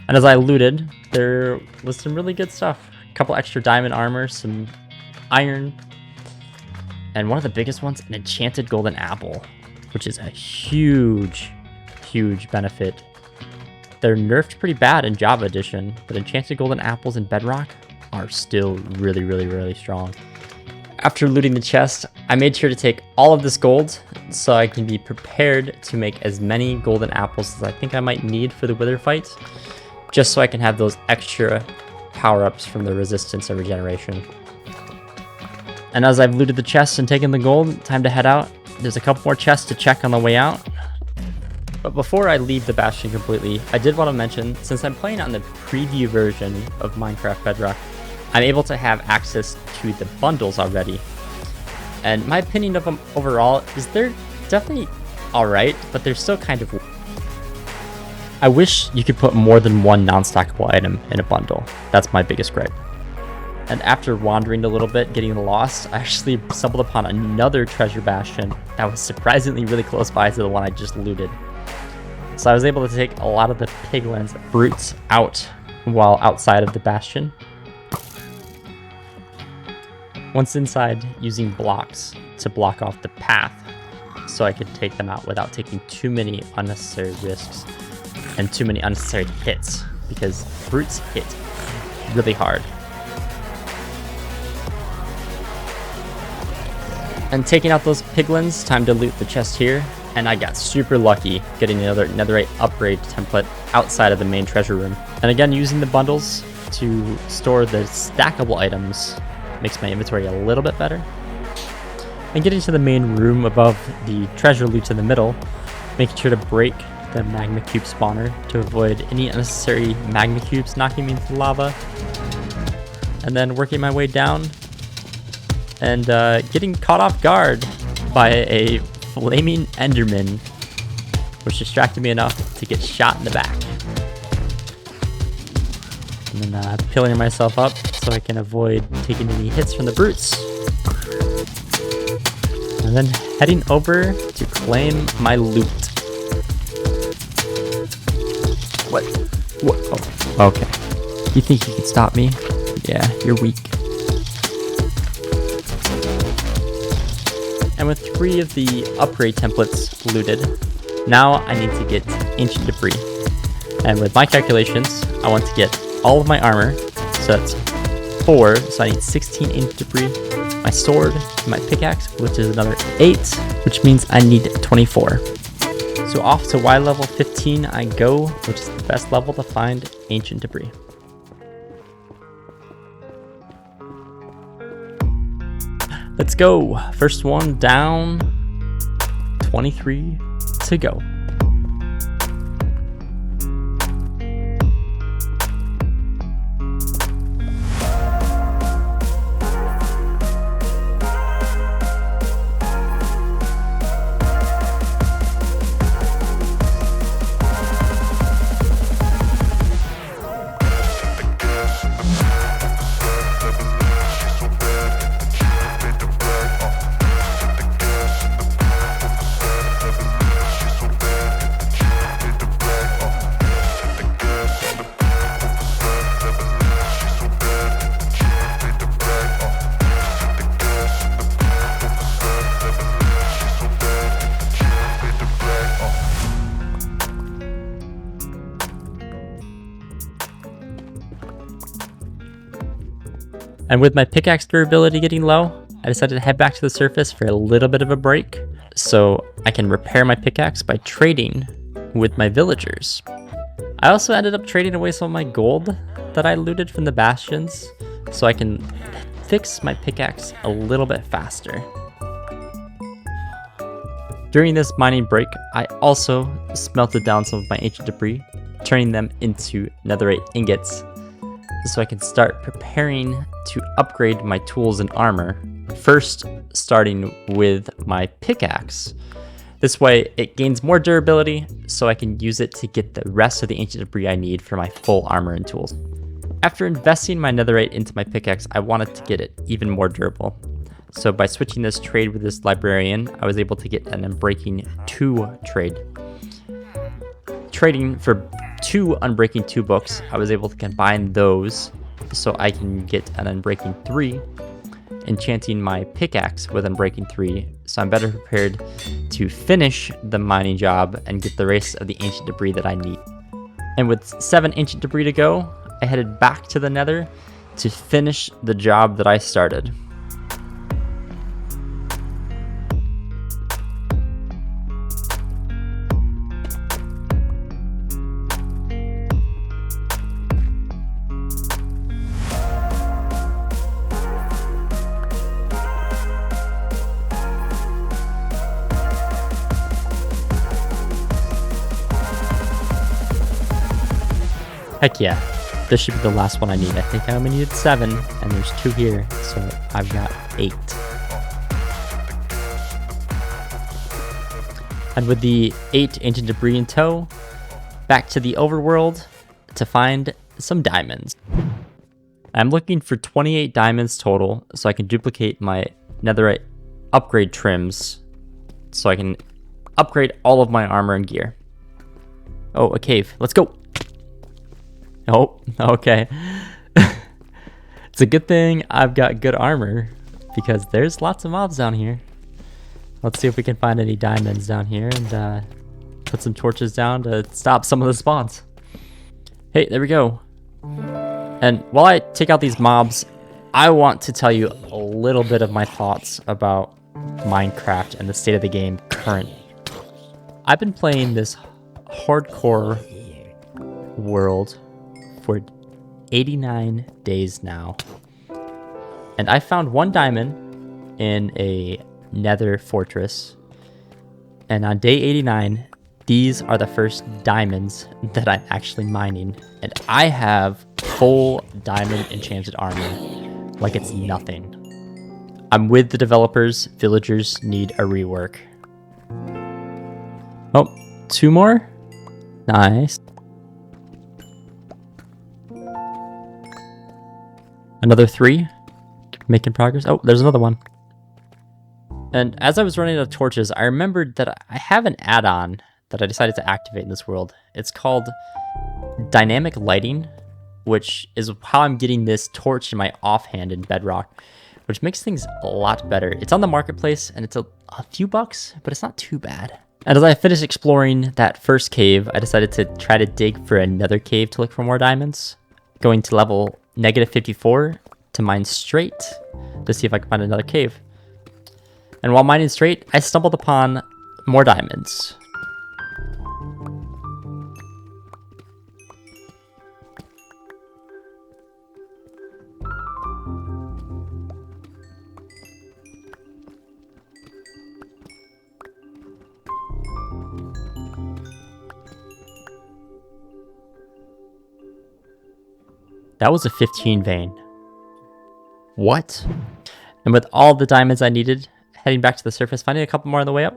And as I looted, there was some really good stuff. A couple extra diamond armor, some iron, and one of the biggest ones, an enchanted golden apple, which is a huge benefit. They're nerfed pretty bad in Java Edition, but enchanted golden apples in Bedrock are still really strong. After looting the chest, I made sure to take all of this gold so I can be prepared to make as many golden apples as I think I might need for the wither fight, just so I can have those extra power-ups from the resistance and regeneration. And as I've looted the chests and taken the gold, time to head out. There's a couple more chests to check on the way out. But before I leave the Bastion completely, I did want to mention, since I'm playing on the preview version of Minecraft Bedrock, I'm able to have access to the bundles already. And my opinion of them overall is they're definitely alright, but they're still kind of... I wish you could put more than one non-stackable item in a bundle. That's my biggest gripe. And after wandering a little bit, getting lost, I actually stumbled upon another treasure bastion that was surprisingly really close by to the one I just looted. So I was able to take a lot of the piglins, brutes, out while outside of the bastion. Once inside, using blocks to block off the path so I could take them out without taking too many unnecessary risks. and too many unnecessary hits, because brutes hit really hard. And taking out those piglins, time to loot the chest here, and I got super lucky getting another netherite upgrade template outside of the main treasure room. And again, using the bundles to store the stackable items makes my inventory a little bit better. And getting to the main room above the treasure loot in the middle, making sure to break the magma cube spawner to avoid any unnecessary magma cubes knocking me into lava. And then working my way down and getting caught off guard by a flaming enderman, which distracted me enough to get shot in the back. And then peeling myself up so I can avoid taking any hits from the brutes. And then heading over to claim my loot. What? Oh, okay. You think you can stop me? Yeah, you're weak. And with 3 of the upgrade templates looted, now I need to get ancient debris. And with my calculations, I want to get all of my armor, so that's 4, so I need 16 ancient debris, my sword, my pickaxe, which is another 8, which means I need 24. So off to Y level 15 I go, which is the best level to find ancient debris. Let's go. First one down, 23 to go. And with my pickaxe durability getting low, I decided to head back to the surface for a little bit of a break, so I can repair my pickaxe by trading with my villagers. I also ended up trading away some of my gold that I looted from the bastions, so I can fix my pickaxe a little bit faster. During this mining break, I also smelted down some of my ancient debris, turning them into netherite ingots, so I can start preparing to upgrade my tools and armor, first starting with my pickaxe. This way it gains more durability, so I can use it to get the rest of the ancient debris I need for my full armor and tools. After investing my netherite into my pickaxe, I wanted to get it even more durable. So by switching this trade with this librarian, I was able to get an Unbreaking 2 trade. Trading for 2 Unbreaking 2 books, I was able to combine those so I can get an Unbreaking 3, enchanting my pickaxe with Unbreaking 3, so I'm better prepared to finish the mining job and get the rest of the ancient debris that I need. And with 7 ancient debris to go, I headed back to the nether to finish the job that I started. Heck yeah, this should be the last one I need. I think I only needed 7, and there's 2 here, so I've got 8. And with the 8 ancient debris in tow, back to the overworld to find some diamonds. I'm looking for 28 diamonds total, so I can duplicate my netherite upgrade trims, so I can upgrade all of my armor and gear. Oh, a cave. Let's go. Oh, okay. It's a good thing I've got good armor, because there's lots of mobs down here. Let's see if we can find any diamonds down here and Put some torches down to stop some of the spawns. Hey, there we go. And while I take out these mobs, I want to tell you a little bit of my thoughts about Minecraft and the state of the game currently. I've been playing this hardcore world for 89 days now. And I found 1 diamond in a nether fortress. And on day 89, these are the first diamonds that I'm actually mining. And I have full diamond enchanted armor like it's nothing. I'm with the developers. Villagers need a rework. Oh, 2 more? Nice. Another 3. Making progress. Oh, there's another one. And as I was running out of torches, I remembered that I have an add-on that I decided to activate in this world. It's called dynamic lighting, which is how I'm getting this torch in my offhand in Bedrock, which makes things a lot better. It's on the marketplace and it's a few bucks, but it's not too bad. And as I finished exploring that first cave, I decided to try to dig for another cave to look for more diamonds, going to level -54 to mine straight to see if I can find another cave. And while mining straight, I stumbled upon more diamonds. That was a 15 vein. What? And with all the diamonds I needed, heading back to the surface, finding a couple more on the way up,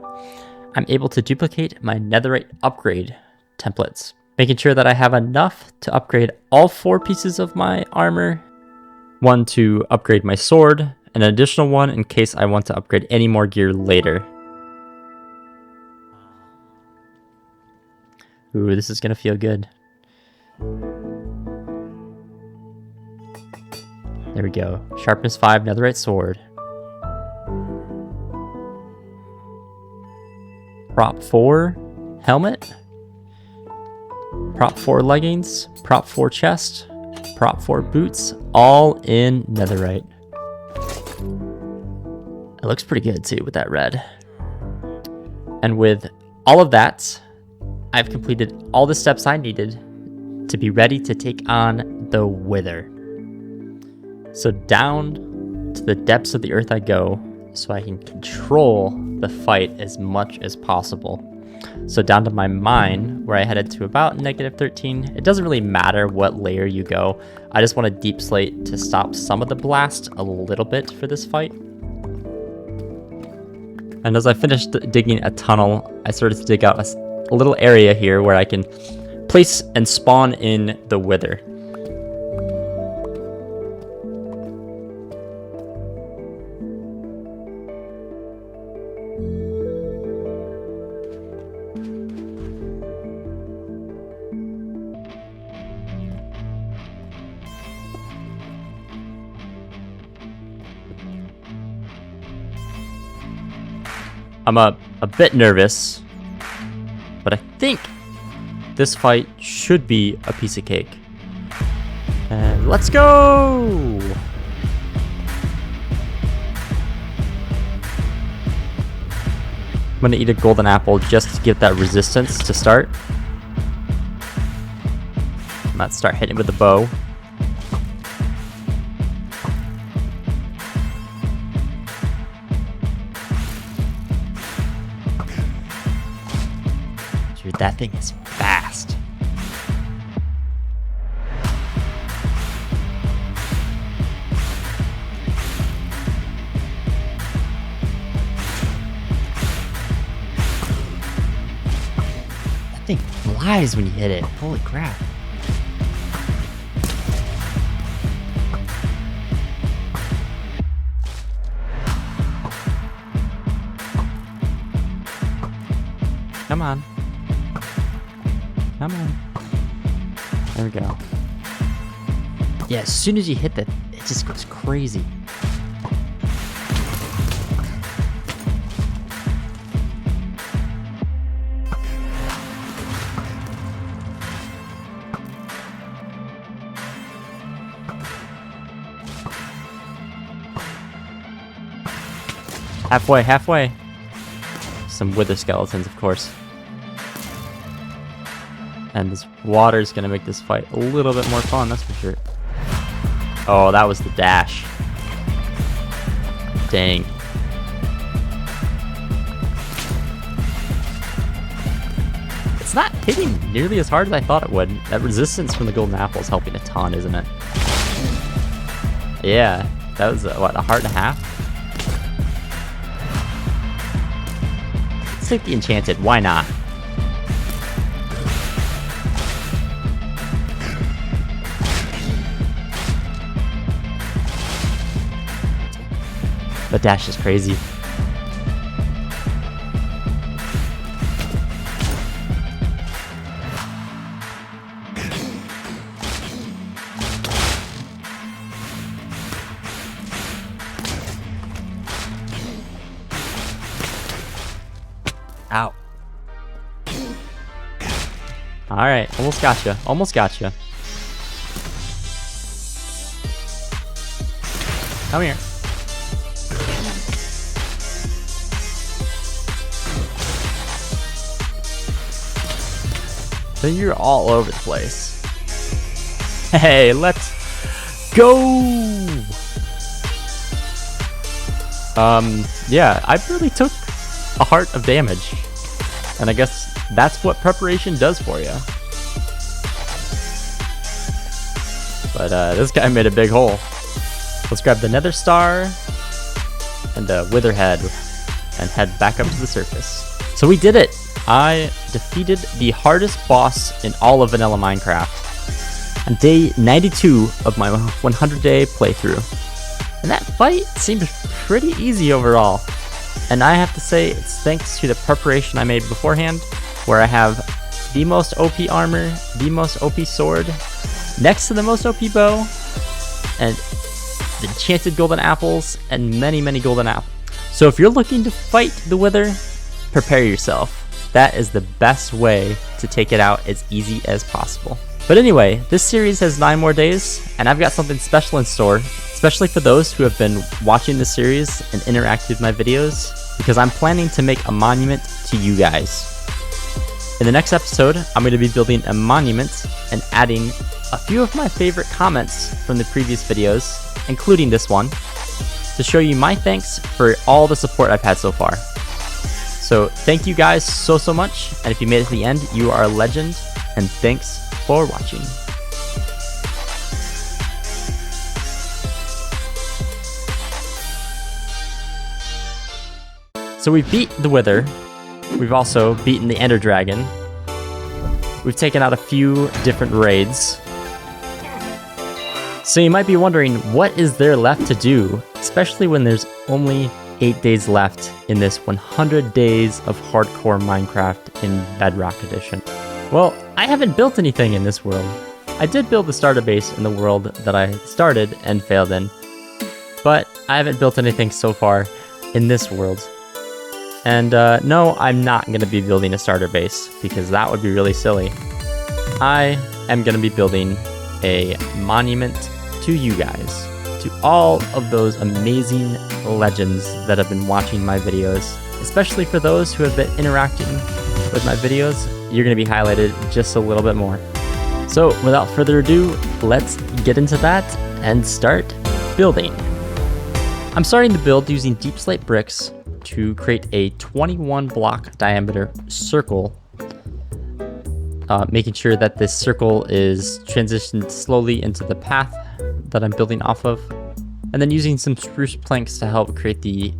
I'm able to duplicate my netherite upgrade templates, making sure that I have enough to upgrade all 4 pieces of my armor, 1 to upgrade my sword, and an additional 1 in case I want to upgrade any more gear later. Ooh, this is gonna feel good. There we go. Sharpness 5, netherite sword. Prop 4 helmet. Prop 4 leggings. Prop 4 chest. Prop 4 boots. All in netherite. It looks pretty good too with that red. And with all of that, I've completed all the steps I needed to be ready to take on the Wither. So down to the depths of the earth I go, so I can control the fight as much as possible. So down to my mine, where I headed to about -13. It doesn't really matter what layer you go. I just want a deep slate to stop some of the blast a little bit for this fight. And as I finished digging a tunnel, I started to dig out a little area here where I can place and spawn in the Wither. I'm a bit nervous, but I think this fight should be a piece of cake. And let's go! I'm gonna eat a golden apple just to get that resistance to start. I might start hitting with the bow. Dude, that thing is fast. That thing flies when you hit it. Holy crap. Come on. Come on. There we go. Yeah, as soon as you hit that, it just goes crazy. Halfway, halfway. Some wither skeletons, of course. And this water is going to make this fight a little bit more fun, that's for sure. Oh, that was the dash. Dang. It's not hitting nearly as hard as I thought it would. That resistance from the golden apple is helping a ton, isn't it? Yeah, that was, what, a heart and a half? Let's take the enchanted, why not? The dash is crazy. Ow. Alright, almost gotcha. Almost gotcha. Come here. So you're all over the place. Hey, let's go! Yeah, I really took a heart of damage. And I guess that's what preparation does for you. But this guy made a big hole. Let's grab the nether star and a wither head and head back up to the surface. So we did it! I defeated the hardest boss in all of vanilla Minecraft on day 92 of my 100-day playthrough. And that fight seemed pretty easy overall. And I have to say, it's thanks to the preparation I made beforehand, where I have the most OP armor, the most OP sword, next to the most OP bow, and the enchanted golden apples, and many, many golden apples. So if you're looking to fight the wither, prepare yourself. That is the best way to take it out as easy as possible. But anyway, this series has 9 more days, and I've got something special in store, especially for those who have been watching the series and interacted with my videos, because I'm planning to make a monument to you guys. In the next episode, I'm going to be building a monument and adding a few of my favorite comments from the previous videos, including this one, to show you my thanks for all the support I've had so far. So thank you guys so much, and if you made it to the end, you are a legend, and thanks for watching. So we've beat the Wither, we've also beaten the Ender Dragon, we've taken out a few different raids. So you might be wondering, what is there left to do, especially when there's only 8 days left in this 100 days of hardcore Minecraft in Bedrock Edition. Well, I haven't built anything in this world. I did build the starter base in the world that I started and failed in, but I haven't built anything so far in this world. And no, I'm not going to be building a starter base, because that would be really silly. I am going to be building a monument to you guys, to all of those amazing legends that have been watching my videos, especially for those who have been interacting with my videos. You're going to be highlighted just a little bit more. So without further ado, let's get into that and start building. I'm starting the build using deep slate bricks to create a 21 block diameter circle, making sure that this circle is transitioned slowly into the path that I'm building off of, and then using some spruce planks to help create the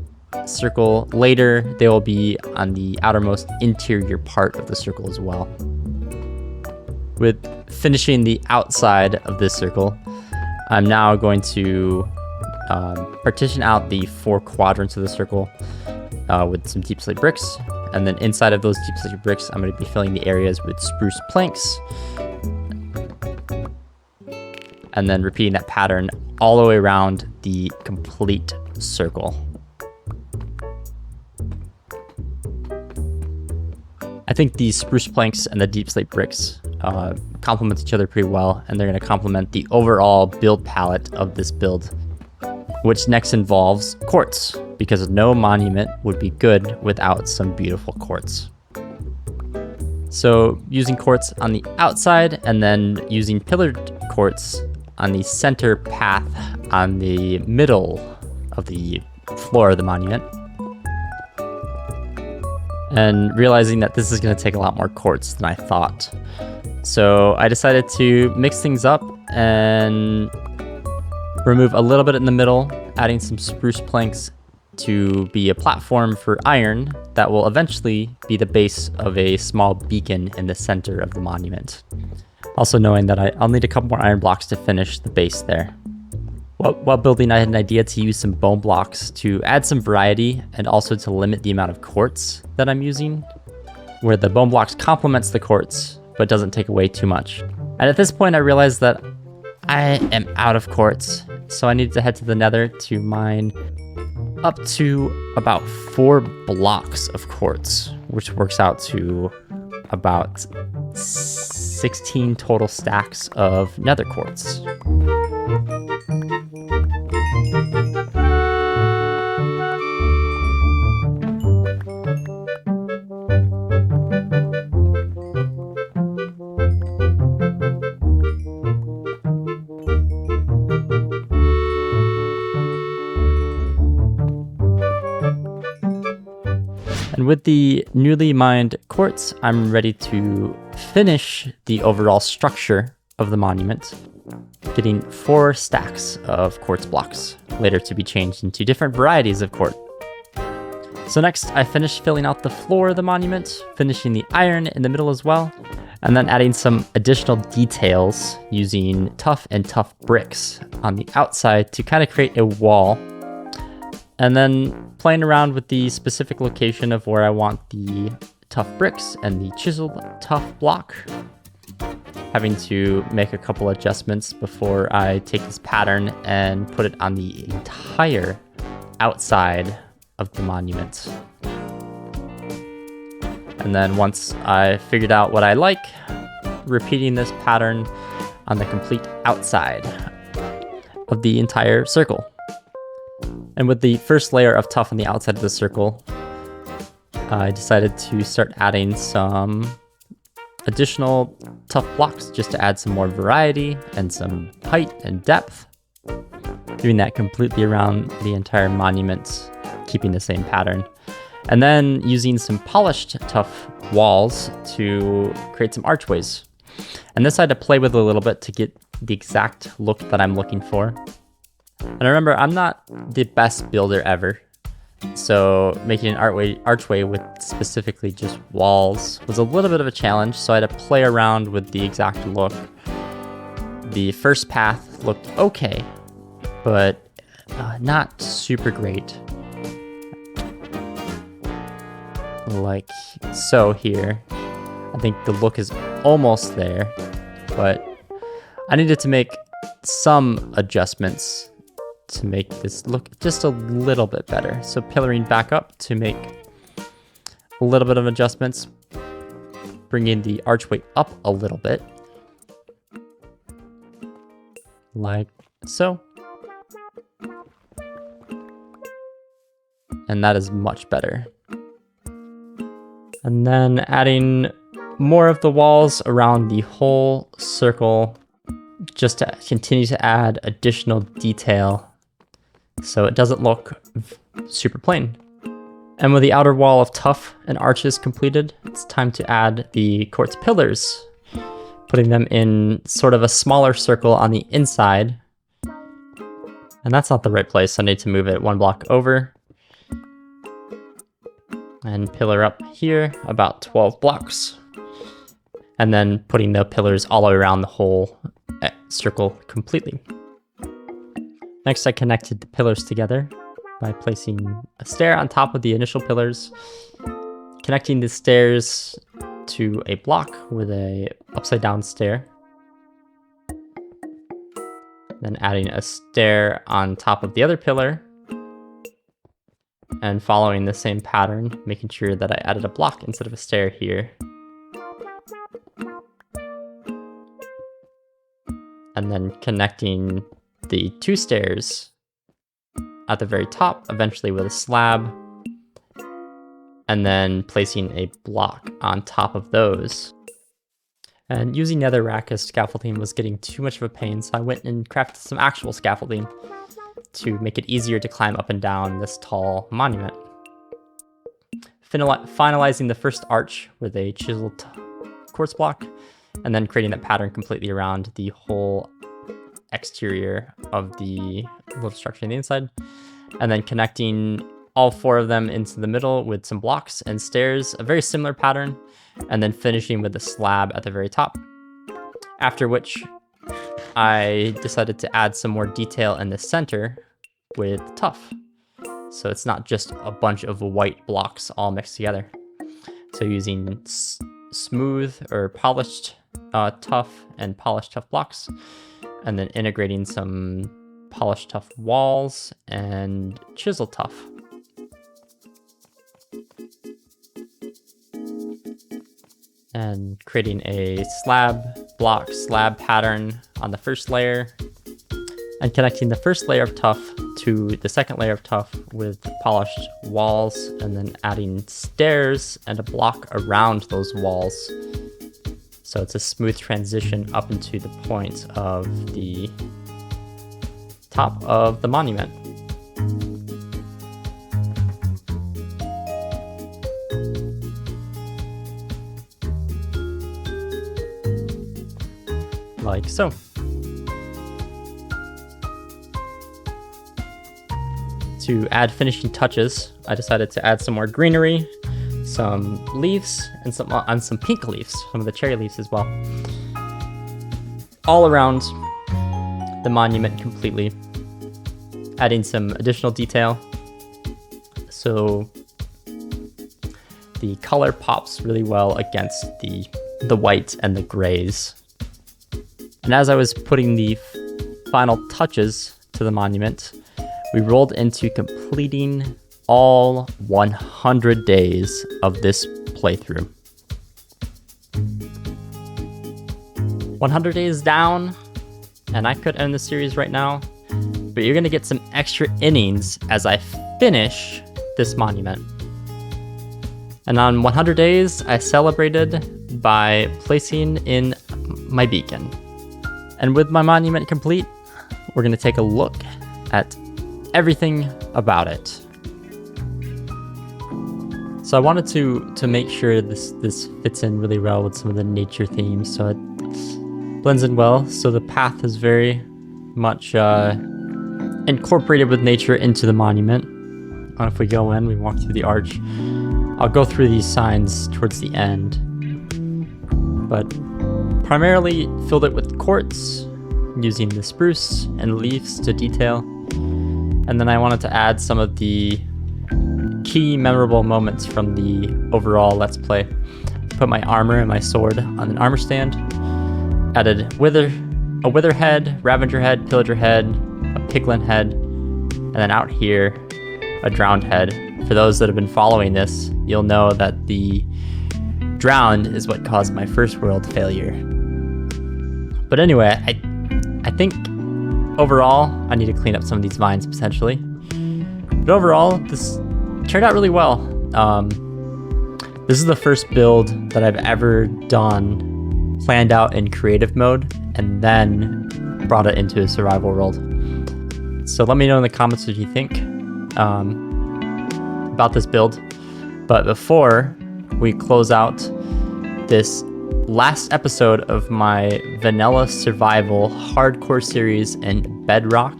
circle. Later, they will be on the outermost interior part of the circle as well. With finishing the outside of this circle, I'm now going to partition out the 4 quadrants of the circle with some deep slate bricks, and then inside of those deep slate bricks, I'm going to be filling the areas with spruce planks, and then repeating that pattern all the way around the complete circle. I think the spruce planks and the deep slate bricks complement each other pretty well, and they're going to complement the overall build palette of this build, which next involves quartz, because no monument would be good without some beautiful quartz. So using quartz on the outside and then using pillared quartz on the center path on the middle of the floor of the monument. And realizing that this is going to take a lot more quartz than I thought. So I decided to mix things up and remove a little bit in the middle, adding some spruce planks to be a platform for iron that will eventually be the base of a small beacon in the center of the monument. Also knowing that I'll need a couple more iron blocks to finish the base there. While building, I had an idea to use some bone blocks to add some variety and also to limit the amount of quartz that I'm using, where the bone blocks complements the quartz, but doesn't take away too much. And at this point, I realized that I am out of quartz, so I needed to head to the nether to mine up to about 4 blocks of quartz, which works out to about 16 total stacks of nether quartz. And with the newly mined quartz, I'm ready to finish the overall structure of the monument, getting 4 stacks of quartz blocks, later to be changed into different varieties of quartz. So next, I finished filling out the floor of the monument, finishing the iron in the middle as well, and then adding some additional details using tough bricks on the outside to kind of create a wall. And then playing around with the specific location of where I want the tough bricks and the chiseled tough block. Having to make a couple adjustments before I take this pattern and put it on the entire outside of the monument. And then once I figured out what I like, repeating this pattern on the complete outside of the entire circle. And with the first layer of tough on the outside of the circle, I decided to start adding some additional tough blocks just to add some more variety and some height and depth. Doing that completely around the entire monument, keeping the same pattern. And then using some polished tough walls to create some archways. And this I had to play with a little bit to get the exact look that I'm looking for. And remember, I'm not the best builder ever, so making an archway with specifically just walls was a little bit of a challenge, so I had to play around with the exact look. The first path looked okay, but not super great. Like so here. I think the look is almost there, but I needed to make some adjustments to make this look just a little bit better. So pillaring back up to make a little bit of adjustments, bringing the archway up a little bit, like so. And that is much better. And then adding more of the walls around the whole circle just to continue to add additional detail so it doesn't look super plain. And with the outer wall of tuff and arches completed, it's time to add the quartz pillars, putting them in sort of a smaller circle on the inside. And that's not the right place, so I need to move it 1 block over. And pillar up here about 12 blocks. And then putting the pillars all around the whole circle completely. Next, I connected the pillars together by placing a stair on top of the initial pillars, connecting the stairs to a block with a upside down stair, then adding a stair on top of the other pillar, and following the same pattern, making sure that I added a block instead of a stair here. And then connecting the 2 stairs at the very top, eventually with a slab, and then placing a block on top of those. And using netherrack as scaffolding was getting too much of a pain, so I went and crafted some actual scaffolding to make it easier to climb up and down this tall monument. Finalizing the first arch with a chiseled quartz block, and then creating that pattern completely around the whole exterior of the little structure on the inside, and then connecting all 4 of them into the middle with some blocks and stairs, a very similar pattern, and then finishing with the slab at the very top. After which, I decided to add some more detail in the center with tuff. So it's not just a bunch of white blocks all mixed together. So using smooth or polished tuff and polished tuff blocks, and then integrating some polished tuff walls and chisel tuff. And creating a slab pattern on the first layer, and connecting the first layer of tuff to the second layer of tuff with polished walls, and then adding stairs and a block around those walls. So it's a smooth transition up into the point of the top of the monument. Like so. To add finishing touches, I decided to add some more greenery, some leaves, and some pink leaves, some of the cherry leaves as well, all around the monument completely, adding some additional detail so the color pops really well against the white and the grays. And as I was putting the final touches to the monument, we rolled into completing all 100 days of this playthrough. 100 days down, and I could end the series right now, but you're gonna get some extra innings as I finish this monument. And on 100 days, I celebrated by placing in my beacon. And with my monument complete, we're gonna take a look at everything about it. So I wanted to make sure this fits in really well with some of the nature themes, so it blends in well. So the path is very much incorporated with nature into the monument. And if we go in, we walk through the arch. I'll go through these signs towards the end, but primarily filled it with quartz, using the spruce and leaves to detail. And then I wanted to add some of the key memorable moments from the overall Let's Play. Put my armor and my sword on an armor stand. Added a wither head, ravager head, pillager head, a piglin head, and then out here, a drowned head. For those that have been following this, you'll know that the drowned is what caused my first world failure. But anyway, I think overall, I need to clean up some of these vines potentially. But overall, this turned out really well. This is the first build that I've ever done planned out in creative mode and then brought it into a survival world. So let me know in the comments what you think about this build. But before we close out this last episode of my vanilla survival hardcore series in Bedrock,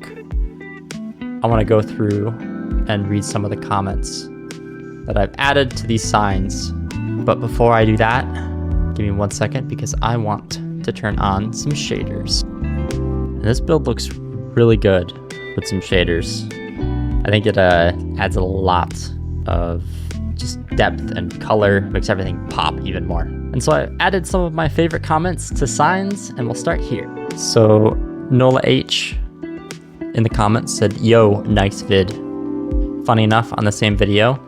I want to go through and read some of the comments that I've added to these signs. But before I do that, give me 1 second because I want to turn on some shaders. And this build looks really good with some shaders. I think it adds a lot of just depth and color, makes everything pop even more. And so I added some of my favorite comments to signs, and we'll start here. So Nola H in the comments said, "Yo, nice vid." Funny enough, on the same video,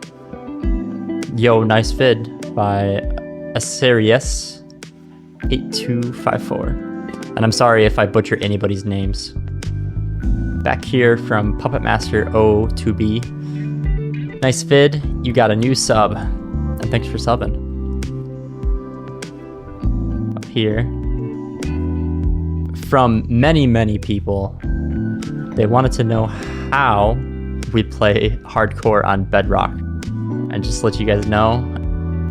"Yo, nice vid" by Asarius8254. And I'm sorry if I butcher anybody's names. back here from Puppet Master O2B. Nice vid, you got a new sub, and thanks for subbing. Up here, from many people, they wanted to know how we play hardcore on Bedrock. And just to let you guys know,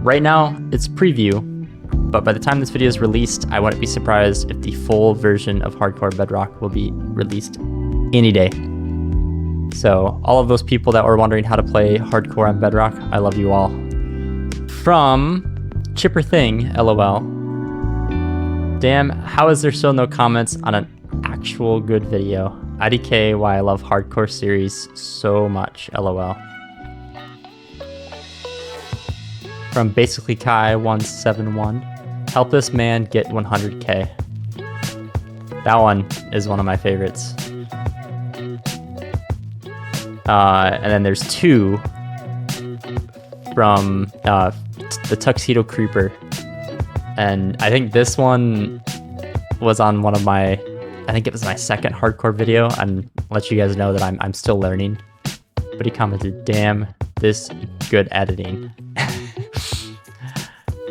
right now it's preview, but by the time this video is released, I wouldn't be surprised if the full version of Hardcore Bedrock will be released any day. So all of those people that were wondering how to play hardcore on Bedrock, I love you all. From Chipper Thing, LOL. Damn, how is there still no comments on an actual good video? IDK, why I love hardcore series so much, LOL. From Basically Kai 171, help this man get 100k. That one is one of my favorites. And then there's two from the Tuxedo Creeper. And I think this one was on one of my, I think it was my second hardcore video, and I'll let you guys know that I'm still learning. But he commented, damn, this good editing.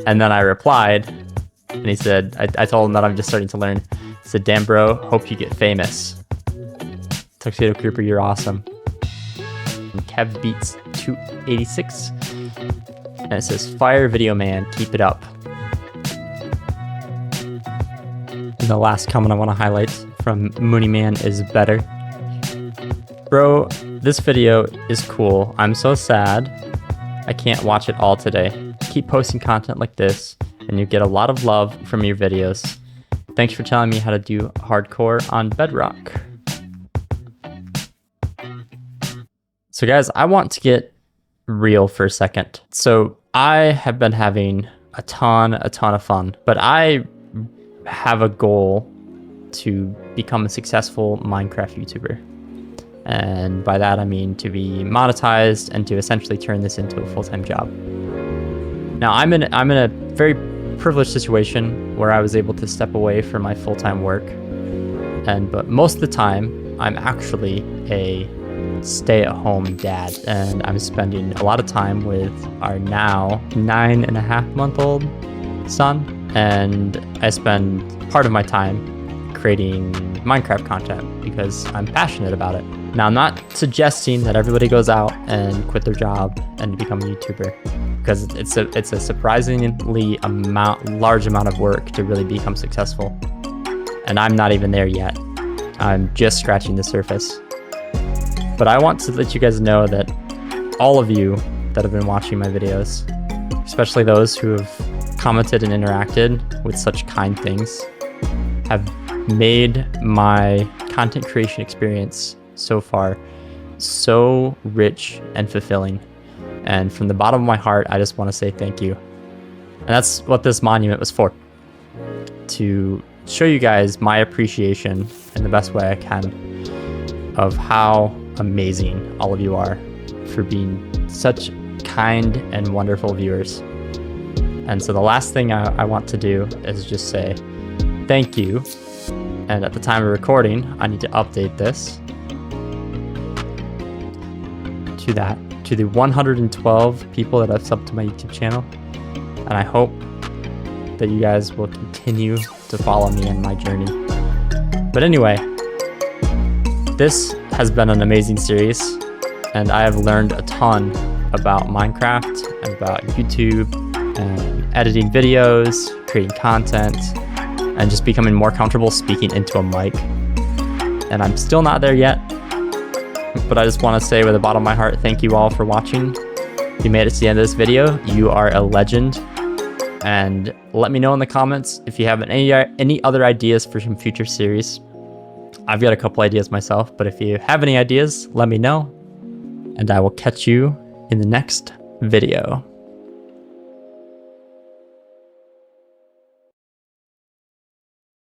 And then I replied, and he said, I told him that I'm just starting to learn. He said, damn bro, hope you get famous. Tuxedo Creeper, you're awesome. And Kev Beats 286, and it says, fire video man, keep it up. And the last comment I want to highlight from Mooney Man is better. Bro, this video is cool. I'm so sad I can't watch it all today. Keep posting content like this, and you get a lot of love from your videos. Thanks for telling me how to do hardcore on Bedrock. So guys, I want to get real for a second. So I have been having a ton of fun, but I have a goal to become a successful Minecraft YouTuber. And by that I mean to be monetized and to essentially turn this into a full-time job. Now I'm in a very privileged situation where I was able to step away from my full-time work. But most of the time I'm actually a stay-at-home dad, and I'm spending a lot of time with our now 9.5-month-old son, and I spend part of my time creating Minecraft content because I'm passionate about it. Now, I'm not suggesting that everybody goes out and quit their job and become a YouTuber, because it's a surprisingly large amount of work to really become successful, and I'm not even there yet. I'm just scratching the surface. But I want to let you guys know that all of you that have been watching my videos, especially those who have commented and interacted with such kind things, have made my content creation experience so far so rich and fulfilling. And from the bottom of my heart, I just want to say thank you. And that's what this monument was for, to show you guys my appreciation in the best way I can of how amazing all of you are for being such kind and wonderful viewers. And so the last thing I want to do is just say thank you. And at the time of recording, I need to update this to the 112 people that have subbed to my YouTube channel. And I hope that you guys will continue to follow me in my journey. But anyway, this has been an amazing series, and I have learned a ton about Minecraft and about YouTube and editing videos, creating content, and just becoming more comfortable speaking into a mic. And I'm still not there yet, but I just want to say with the bottom of my heart, thank you all for watching. If you made it to the end of this video, you are a legend. And let me know in the comments if you have any other ideas for some future series. I've got a couple ideas myself, but if you have any ideas, let me know, and I will catch you in the next video.